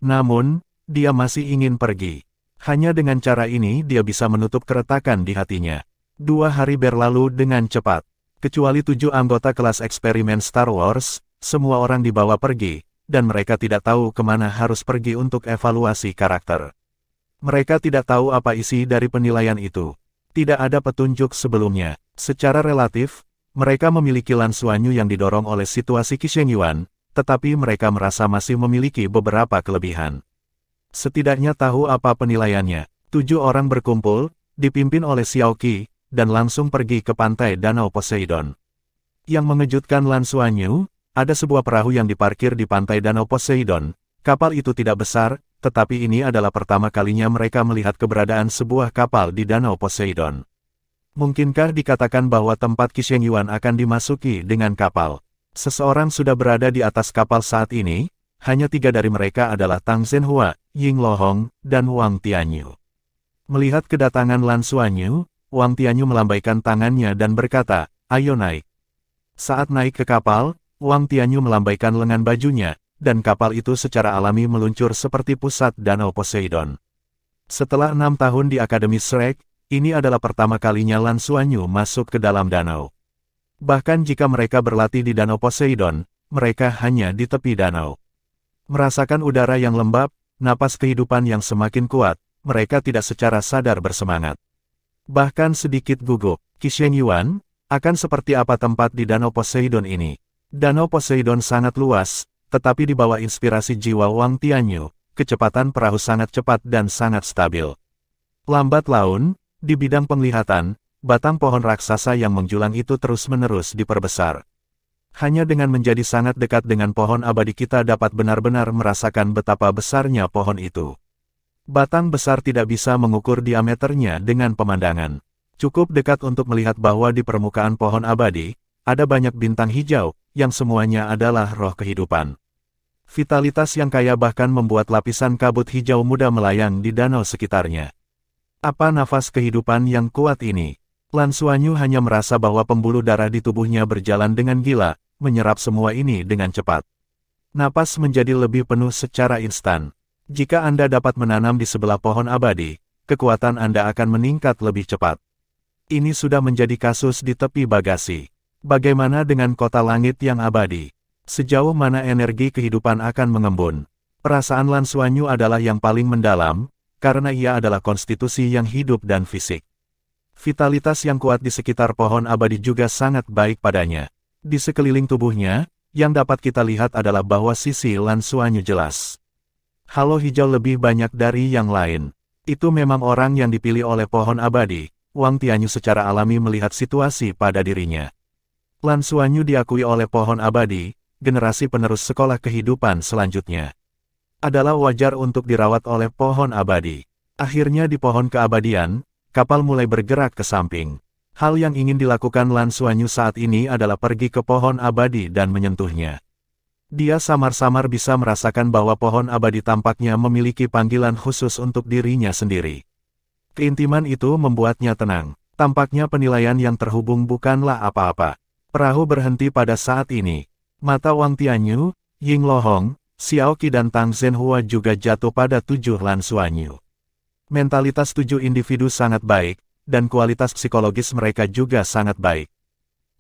Namun, dia masih ingin pergi. Hanya dengan cara ini dia bisa menutup keretakan di hatinya. 2 hari berlalu dengan cepat. Kecuali 7 anggota kelas eksperimen Star Wars, semua orang dibawa pergi, dan mereka tidak tahu kemana harus pergi untuk evaluasi karakter. Mereka tidak tahu apa isi dari penilaian itu. Tidak ada petunjuk sebelumnya. Secara relatif, mereka memiliki Lan Xuanyu yang didorong oleh situasi Qisheng Yuan, tetapi mereka merasa masih memiliki beberapa kelebihan. Setidaknya tahu apa penilaiannya. 7 orang berkumpul, dipimpin oleh Xiao Qi, dan langsung pergi ke pantai Danau Poseidon. Yang mengejutkan Lan Xuanyu, ada sebuah perahu yang diparkir di pantai Danau Poseidon. Kapal itu tidak besar, tetapi ini adalah pertama kalinya mereka melihat keberadaan sebuah kapal di Danau Poseidon. Mungkinkah dikatakan bahwa tempat Qisheng Yuan akan dimasuki dengan kapal? Seseorang sudah berada di atas kapal saat ini, hanya 3 dari mereka adalah Tang Zhenhua, Ying Lohong, dan Wang Tianyu. Melihat kedatangan Lan Xuanyu, Wang Tianyu melambaikan tangannya dan berkata, "Ayo naik." Saat naik ke kapal, Wang Tianyu melambaikan lengan bajunya, dan kapal itu secara alami meluncur seperti pusat Danau Poseidon. Setelah 6 tahun di Akademi Shrek, ini adalah pertama kalinya Lan Xuanyu masuk ke dalam danau. Bahkan jika mereka berlatih di Danau Poseidon, mereka hanya di tepi danau. Merasakan udara yang lembab, napas kehidupan yang semakin kuat, mereka tidak secara sadar bersemangat. Bahkan sedikit gugup. Qisheng Yuan, akan seperti apa tempat di Danau Poseidon ini? Danau Poseidon sangat luas, tetapi di bawah inspirasi jiwa Wang Tianyu, kecepatan perahu sangat cepat dan sangat stabil. Lambat laun, di bidang penglihatan, batang pohon raksasa yang menjulang itu terus-menerus diperbesar. Hanya dengan menjadi sangat dekat dengan pohon abadi kita dapat benar-benar merasakan betapa besarnya pohon itu. Batang besar tidak bisa mengukur diameternya dengan pemandangan. Cukup dekat untuk melihat bahwa di permukaan pohon abadi, ada banyak bintang hijau, yang semuanya adalah roh kehidupan. Vitalitas yang kaya bahkan membuat lapisan kabut hijau muda melayang di danau sekitarnya. Apa nafas kehidupan yang kuat ini? Lan Xuanyu hanya merasa bahwa pembuluh darah di tubuhnya berjalan dengan gila, menyerap semua ini dengan cepat. Napas menjadi lebih penuh secara instan. Jika Anda dapat menanam di sebelah pohon abadi, kekuatan Anda akan meningkat lebih cepat. Ini sudah menjadi kasus di tepi bagasi. Bagaimana dengan kota langit yang abadi? Sejauh mana energi kehidupan akan mengembun? Perasaan Lan Xuanyu adalah yang paling mendalam, karena ia adalah konstitusi yang hidup dan fisik. Vitalitas yang kuat di sekitar pohon abadi juga sangat baik padanya. Di sekeliling tubuhnya, yang dapat kita lihat adalah bahwa sisi Lan Xuanyu jelas. Halo hijau lebih banyak dari yang lain. Itu memang orang yang dipilih oleh pohon abadi. Wang Tianyu secara alami melihat situasi pada dirinya. Lan Xuanyu diakui oleh pohon abadi, generasi penerus sekolah kehidupan selanjutnya. Adalah wajar untuk dirawat oleh pohon abadi. Akhirnya di pohon keabadian, kapal mulai bergerak ke samping. Hal yang ingin dilakukan Lan Xuanyu saat ini adalah pergi ke pohon abadi dan menyentuhnya. Dia samar-samar bisa merasakan bahwa pohon abadi tampaknya memiliki panggilan khusus untuk dirinya sendiri. Keintiman itu membuatnya tenang. Tampaknya penilaian yang terhubung bukanlah apa-apa. Perahu berhenti pada saat ini. Mata Wang Tianyu, Ying Lohong, Xiao Qi dan Tang Zhenhua juga jatuh pada 7 Lan Xuanyu. Mentalitas 7 individu sangat baik, dan kualitas psikologis mereka juga sangat baik.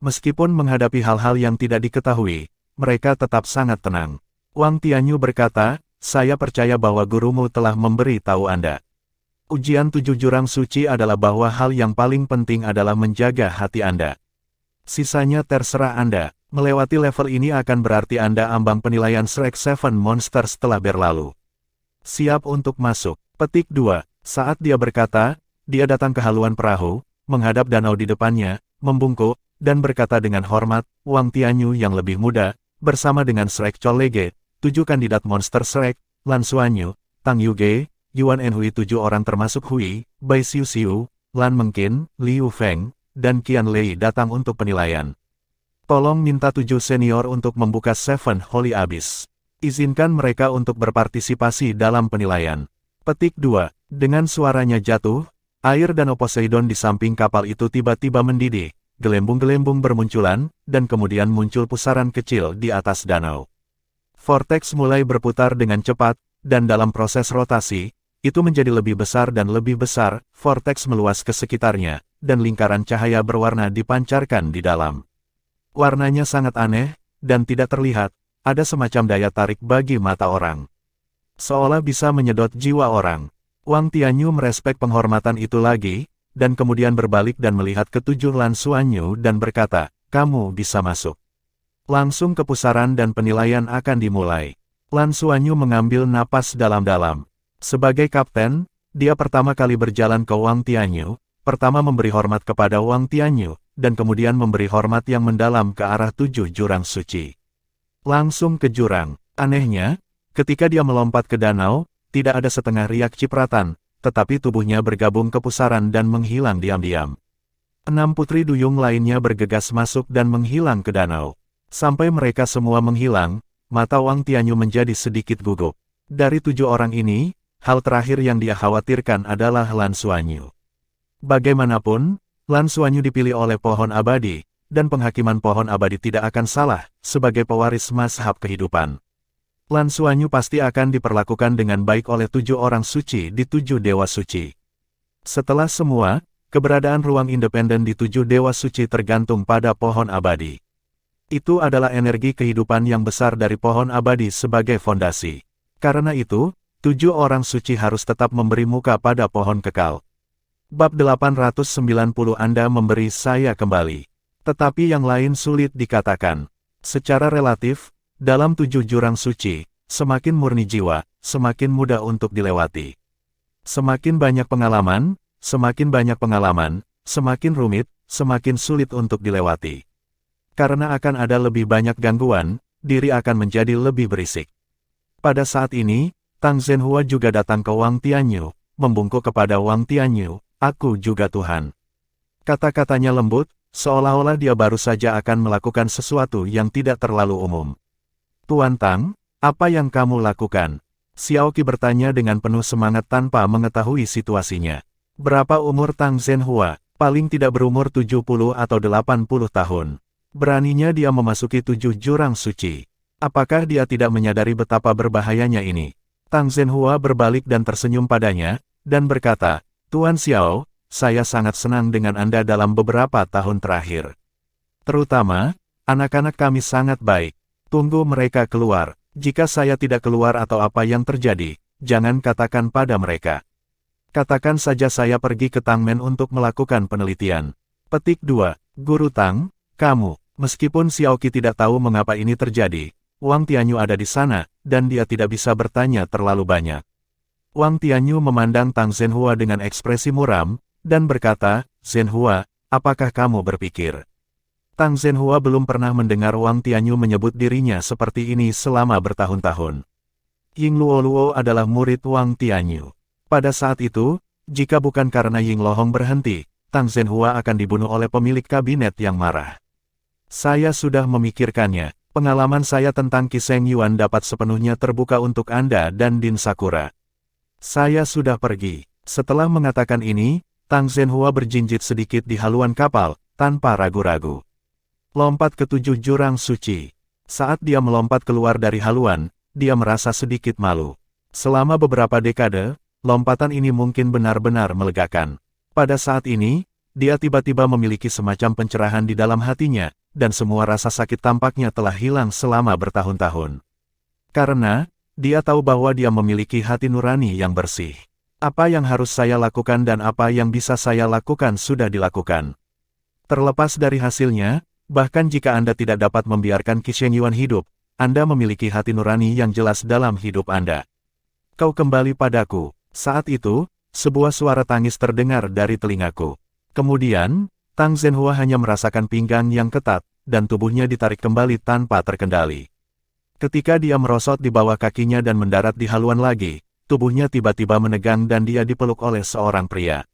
Meskipun menghadapi hal-hal yang tidak diketahui, mereka tetap sangat tenang. Wang Tianyu berkata, "Saya percaya bahwa gurumu telah memberi tahu Anda. Ujian 7 jurang suci adalah bahwa hal yang paling penting adalah menjaga hati Anda. Sisanya terserah Anda. Melewati level ini akan berarti Anda ambang penilaian Shrek 7 Monsters telah berlalu. Siap untuk masuk." Petik 2. Saat dia berkata, dia datang ke haluan perahu, menghadap danau di depannya, membungkuk, dan berkata dengan hormat, "Wang Tianyu yang lebih muda, bersama dengan Shrek Chollege, 7 kandidat monster Shrek, Lan Xuanyu, Tang Yuge, Yuan Enhui 7 orang termasuk Hui, Bai Xiu Xiu, Lan Mengqin, Liu Feng, dan Qian Lei datang untuk penilaian. Tolong minta 7 senior untuk membuka 7 Holy Abyss. Izinkan mereka untuk berpartisipasi dalam penilaian." Petik 2. Dengan suaranya jatuh, air danau Poseidon di samping kapal itu tiba-tiba mendidih, gelembung-gelembung bermunculan, dan kemudian muncul pusaran kecil di atas danau. Vortex mulai berputar dengan cepat, dan dalam proses rotasi, itu menjadi lebih besar dan lebih besar, vortex meluas ke sekitarnya, dan lingkaran cahaya berwarna dipancarkan di dalam. Warnanya sangat aneh, dan tidak terlihat, ada semacam daya tarik bagi mata orang. Seolah bisa menyedot jiwa orang. Wang Tianyu merespek penghormatan itu lagi, dan kemudian berbalik dan melihat ketujuh Lan Xuanyu dan berkata, kamu bisa masuk. Langsung kepusaran dan penilaian akan dimulai. Lan Xuanyu mengambil napas dalam-dalam. Sebagai kapten, dia pertama kali berjalan ke Wang Tianyu, pertama memberi hormat kepada Wang Tianyu, dan kemudian memberi hormat yang mendalam ke arah 7 jurang suci. Langsung ke jurang. Anehnya, ketika dia melompat ke danau, tidak ada setengah riak cipratan, tetapi tubuhnya bergabung ke pusaran dan menghilang diam-diam. 6 putri duyung lainnya bergegas masuk dan menghilang ke danau. Sampai mereka semua menghilang, mata Wang Tianyu menjadi sedikit gugup. Dari 7 orang ini, hal terakhir yang dia khawatirkan adalah Lan Xuanyu. Bagaimanapun, Lan Xuanyu dipilih oleh pohon abadi, dan penghakiman pohon abadi tidak akan salah, sebagai pewaris mazhab kehidupan. Lan Xuanyu pasti akan diperlakukan dengan baik oleh 7 orang suci di 7 dewa suci. Setelah semua, keberadaan ruang independen di 7 dewa suci tergantung pada pohon abadi. Itu adalah energi kehidupan yang besar dari pohon abadi sebagai fondasi. Karena itu, 7 orang suci harus tetap memberi muka pada pohon kekal. Bab 890 Anda memberi saya kembali. Tetapi yang lain sulit dikatakan. Secara relatif, dalam 7 jurang suci, semakin murni jiwa, semakin mudah untuk dilewati. Semakin banyak pengalaman, semakin rumit, semakin sulit untuk dilewati. Karena akan ada lebih banyak gangguan, diri akan menjadi lebih berisik. Pada saat ini, Tang Zhenhua juga datang ke Wang Tianyu, membungkuk kepada Wang Tianyu, aku juga Tuhan. Kata-katanya lembut, seolah-olah dia baru saja akan melakukan sesuatu yang tidak terlalu umum. Tuan Tang, apa yang kamu lakukan? Xiao Qi bertanya dengan penuh semangat tanpa mengetahui situasinya. Berapa umur Tang Zhenhua? Paling tidak berumur 70 atau 80 tahun. Beraninya dia memasuki 7 jurang suci. Apakah dia tidak menyadari betapa berbahayanya ini? Tang Zhenhua berbalik dan tersenyum padanya, dan berkata, Tuan Xiao, saya sangat senang dengan Anda dalam beberapa tahun terakhir. Terutama, anak-anak kami sangat baik. Tunggu mereka keluar. Jika saya tidak keluar atau apa yang terjadi, jangan katakan pada mereka. Katakan saja saya pergi ke Tangmen untuk melakukan penelitian. Petik 2. Guru Tang, kamu. Meskipun Xiao Qi tidak tahu mengapa ini terjadi, Wang Tianyu ada di sana, dan dia tidak bisa bertanya terlalu banyak. Wang Tianyu memandang Tang Zhenhua dengan ekspresi muram, dan berkata, Zhenhua, apakah kamu berpikir? Tang Zhenhua belum pernah mendengar Wang Tianyu menyebut dirinya seperti ini selama bertahun-tahun. Ying Luoluo adalah murid Wang Tianyu. Pada saat itu, jika bukan karena Ying Lohong berhenti, Tang Zhenhua akan dibunuh oleh pemilik kabinet yang marah. Saya sudah memikirkannya. Pengalaman saya tentang Qi Sheng Yuan dapat sepenuhnya terbuka untuk Anda dan Din Sakura. Saya sudah pergi. Setelah mengatakan ini, Tang Zhenhua berjinjit sedikit di haluan kapal, tanpa ragu-ragu. Lompat ke 7 jurang suci. Saat dia melompat keluar dari haluan, dia merasa sedikit malu. Selama beberapa dekade, lompatan ini mungkin benar-benar melegakan. Pada saat ini, dia tiba-tiba memiliki semacam pencerahan di dalam hatinya, dan semua rasa sakit tampaknya telah hilang selama bertahun-tahun. Karena, dia tahu bahwa dia memiliki hati nurani yang bersih. Apa yang harus saya lakukan dan apa yang bisa saya lakukan sudah dilakukan. Terlepas dari hasilnya, bahkan jika Anda tidak dapat membiarkan Qi Sheng Yuan hidup, Anda memiliki hati nurani yang jelas dalam hidup Anda. Kau kembali padaku. Saat itu, sebuah suara tangis terdengar dari telingaku. Kemudian, Tang Zhenhua hanya merasakan pinggang yang ketat, dan tubuhnya ditarik kembali tanpa terkendali. Ketika dia merosot di bawah kakinya dan mendarat di haluan lagi, tubuhnya tiba-tiba menegang dan dia dipeluk oleh seorang pria.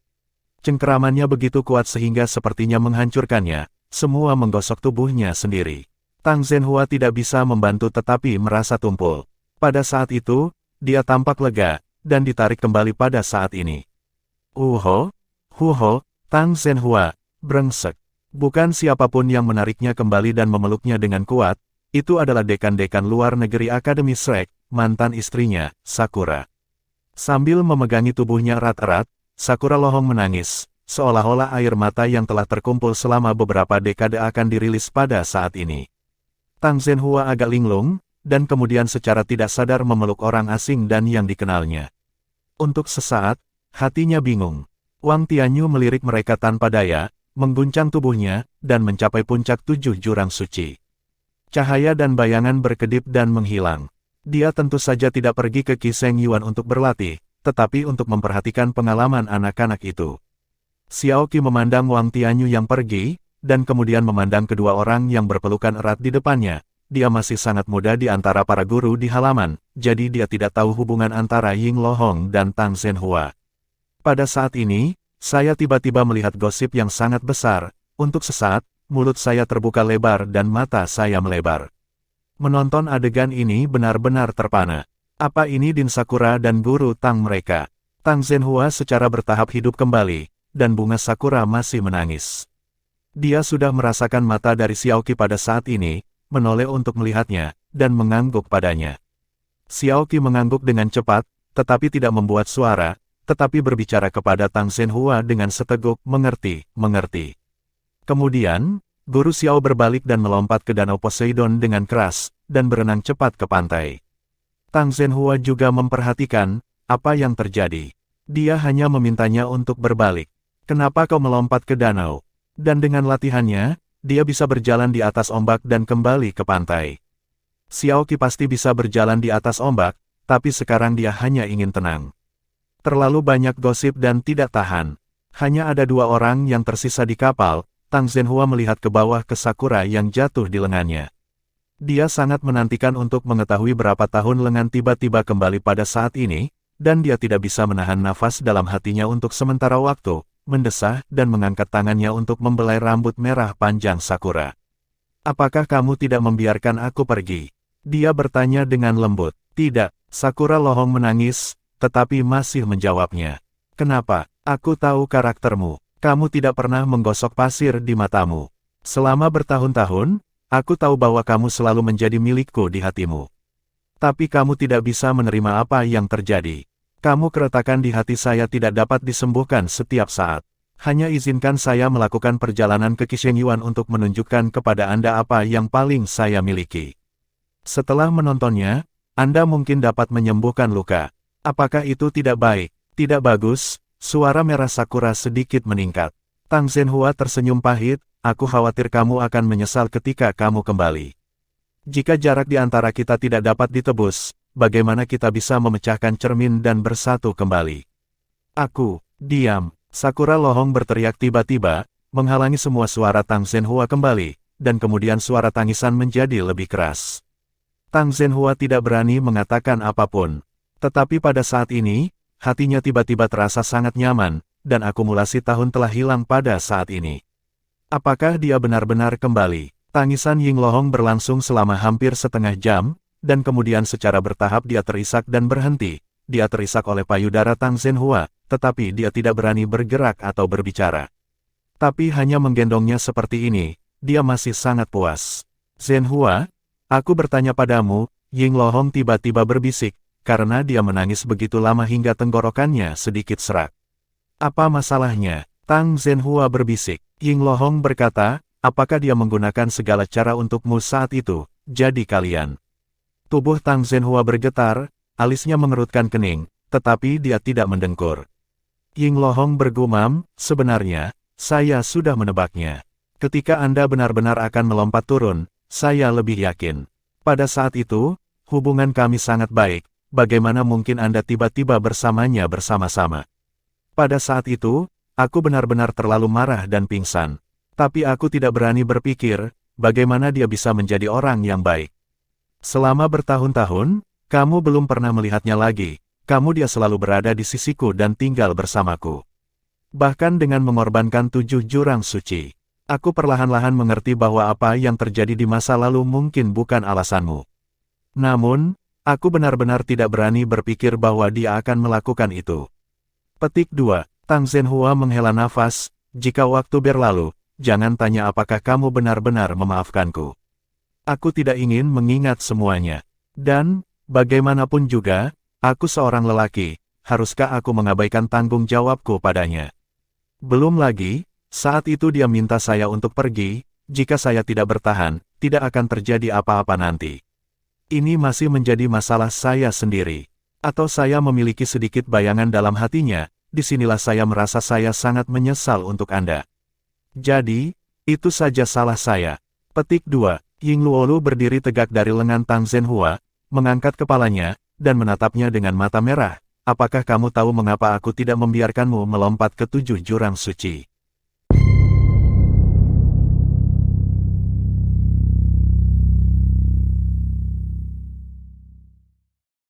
Cengkeramannya begitu kuat sehingga sepertinya menghancurkannya. Semua menggosok tubuhnya sendiri. Tang Zhenhua tidak bisa membantu tetapi merasa tumpul. Pada saat itu, dia tampak lega, dan ditarik kembali pada saat ini. Huho, Tang Zhenhua, brengsek. Bukan siapapun yang menariknya kembali dan memeluknya dengan kuat, itu adalah dekan-dekan luar negeri Akademi Shrek, mantan istrinya, Sakura. Sambil memegangi tubuhnya erat-erat, Sakura Lohong menangis. Seolah-olah air mata yang telah terkumpul selama beberapa dekade akan dirilis pada saat ini. Tang Zhenhua agak linglung, dan kemudian secara tidak sadar memeluk orang asing dan yang dikenalnya. Untuk sesaat, hatinya bingung. Wang Tianyu melirik mereka tanpa daya, mengguncang tubuhnya, dan mencapai puncak 7 jurang suci. Cahaya dan bayangan berkedip dan menghilang. Dia tentu saja tidak pergi ke Qi Sheng Yuan untuk berlatih, tetapi untuk memperhatikan pengalaman anak-anak itu. Xiao Qi memandang Wang Tianyu yang pergi, dan kemudian memandang kedua orang yang berpelukan erat di depannya. Dia masih sangat muda di antara para guru di halaman, jadi dia tidak tahu hubungan antara Ying Lohong dan Tang Zhenhua. Pada saat ini, saya tiba-tiba melihat gosip yang sangat besar. Untuk sesaat, mulut saya terbuka lebar dan mata saya melebar. Menonton adegan ini benar-benar terpana. Apa ini Din Sakura dan guru Tang mereka? Tang Zhenhua secara bertahap hidup kembali, dan bunga Sakura masih menangis. Dia sudah merasakan mata dari Xiao Qi pada saat ini, menoleh untuk melihatnya, dan mengangguk padanya. Xiao Qi mengangguk dengan cepat, tetapi tidak membuat suara, tetapi berbicara kepada Tang Zhenhua dengan seteguk, mengerti. Kemudian, guru Xiao berbalik dan melompat ke Danau Poseidon dengan keras, dan berenang cepat ke pantai. Tang Zhenhua juga memperhatikan apa yang terjadi. Dia hanya memintanya untuk berbalik. Kenapa kau melompat ke danau? Dan dengan latihannya, dia bisa berjalan di atas ombak dan kembali ke pantai. Xiao Qi pasti bisa berjalan di atas ombak, tapi sekarang dia hanya ingin tenang. Terlalu banyak gosip dan tidak tahan. Hanya ada 2 orang yang tersisa di kapal. Tang Zhenhua melihat ke bawah ke Sakura yang jatuh di lengannya. Dia sangat menantikan untuk mengetahui berapa tahun lengan tiba-tiba kembali pada saat ini, dan dia tidak bisa menahan nafas dalam hatinya untuk sementara waktu, mendesah dan mengangkat tangannya untuk membelai rambut merah panjang Sakura. Apakah kamu tidak membiarkan aku pergi? Dia bertanya dengan lembut. Tidak, Sakura Lohong menangis, tetapi masih menjawabnya. Kenapa? Aku tahu karaktermu. Kamu tidak pernah menggosok pasir di matamu. Selama bertahun-tahun, aku tahu bahwa kamu selalu menjadi milikku di hatimu. Tapi kamu tidak bisa menerima apa yang terjadi. Kamu keretakan di hati saya tidak dapat disembuhkan setiap saat. Hanya izinkan saya melakukan perjalanan ke Qi Sheng Yuan untuk menunjukkan kepada Anda apa yang paling saya miliki. Setelah menontonnya, Anda mungkin dapat menyembuhkan luka. Apakah itu tidak baik? Tidak bagus. Suara merah Sakura sedikit meningkat. Tang Zhenhua tersenyum pahit. Aku khawatir kamu akan menyesal ketika kamu kembali. Jika jarak di antara kita tidak dapat ditebus, bagaimana kita bisa memecahkan cermin dan bersatu kembali? Aku, diam. Sakura Lohong berteriak tiba-tiba, menghalangi semua suara Tang Zhenhua kembali, dan kemudian suara tangisan menjadi lebih keras. Tang Zhenhua tidak berani mengatakan apapun. Tetapi pada saat ini, hatinya tiba-tiba terasa sangat nyaman, dan akumulasi tahun telah hilang pada saat ini. Apakah dia benar-benar kembali? Tangisan Ying Lohong berlangsung selama hampir setengah jam, dan kemudian secara bertahap dia terisak dan berhenti. Dia terisak oleh payudara Tang Zhenhua, tetapi dia tidak berani bergerak atau berbicara. Tapi hanya menggendongnya seperti ini, dia masih sangat puas. Zhenhua, aku bertanya padamu, Ying Lohong tiba-tiba berbisik, karena dia menangis begitu lama hingga tenggorokannya sedikit serak. Apa masalahnya? Tang Zhenhua berbisik. Ying Lohong berkata, apakah dia menggunakan segala cara untukmu saat itu, jadi kalian. Tubuh Tang Zhenhua bergetar, alisnya mengerutkan kening, tetapi dia tidak mendengkur. Ying Lohong bergumam, sebenarnya, saya sudah menebaknya. Ketika Anda benar-benar akan melompat turun, saya lebih yakin. Pada saat itu, hubungan kami sangat baik, bagaimana mungkin Anda tiba-tiba bersamanya bersama-sama. Pada saat itu, aku benar-benar terlalu marah dan pingsan. Tapi aku tidak berani berpikir, bagaimana dia bisa menjadi orang yang baik. Selama bertahun-tahun, kamu belum pernah melihatnya lagi, dia selalu berada di sisiku dan tinggal bersamaku. Bahkan dengan mengorbankan 7 jurang suci. Aku perlahan-lahan mengerti bahwa apa yang terjadi di masa lalu mungkin bukan alasanmu. Namun, aku benar-benar tidak berani berpikir bahwa dia akan melakukan itu. Petik 2. Tang Zhenhua menghela nafas, jika waktu berlalu, jangan tanya apakah kamu benar-benar memaafkanku. Aku tidak ingin mengingat semuanya. Dan, bagaimanapun juga, aku seorang lelaki, haruskah aku mengabaikan tanggung jawabku padanya? Belum lagi, saat itu dia minta saya untuk pergi, jika saya tidak bertahan, tidak akan terjadi apa-apa nanti. Ini masih menjadi masalah saya sendiri. Atau saya memiliki sedikit bayangan dalam hatinya, disinilah saya merasa saya sangat menyesal untuk Anda. Jadi, itu saja salah saya. Petik 2. Ying Luolu berdiri tegak dari lengan Tang Zhenhua, mengangkat kepalanya, dan menatapnya dengan mata merah. Apakah kamu tahu mengapa aku tidak membiarkanmu melompat ke 7 jurang suci?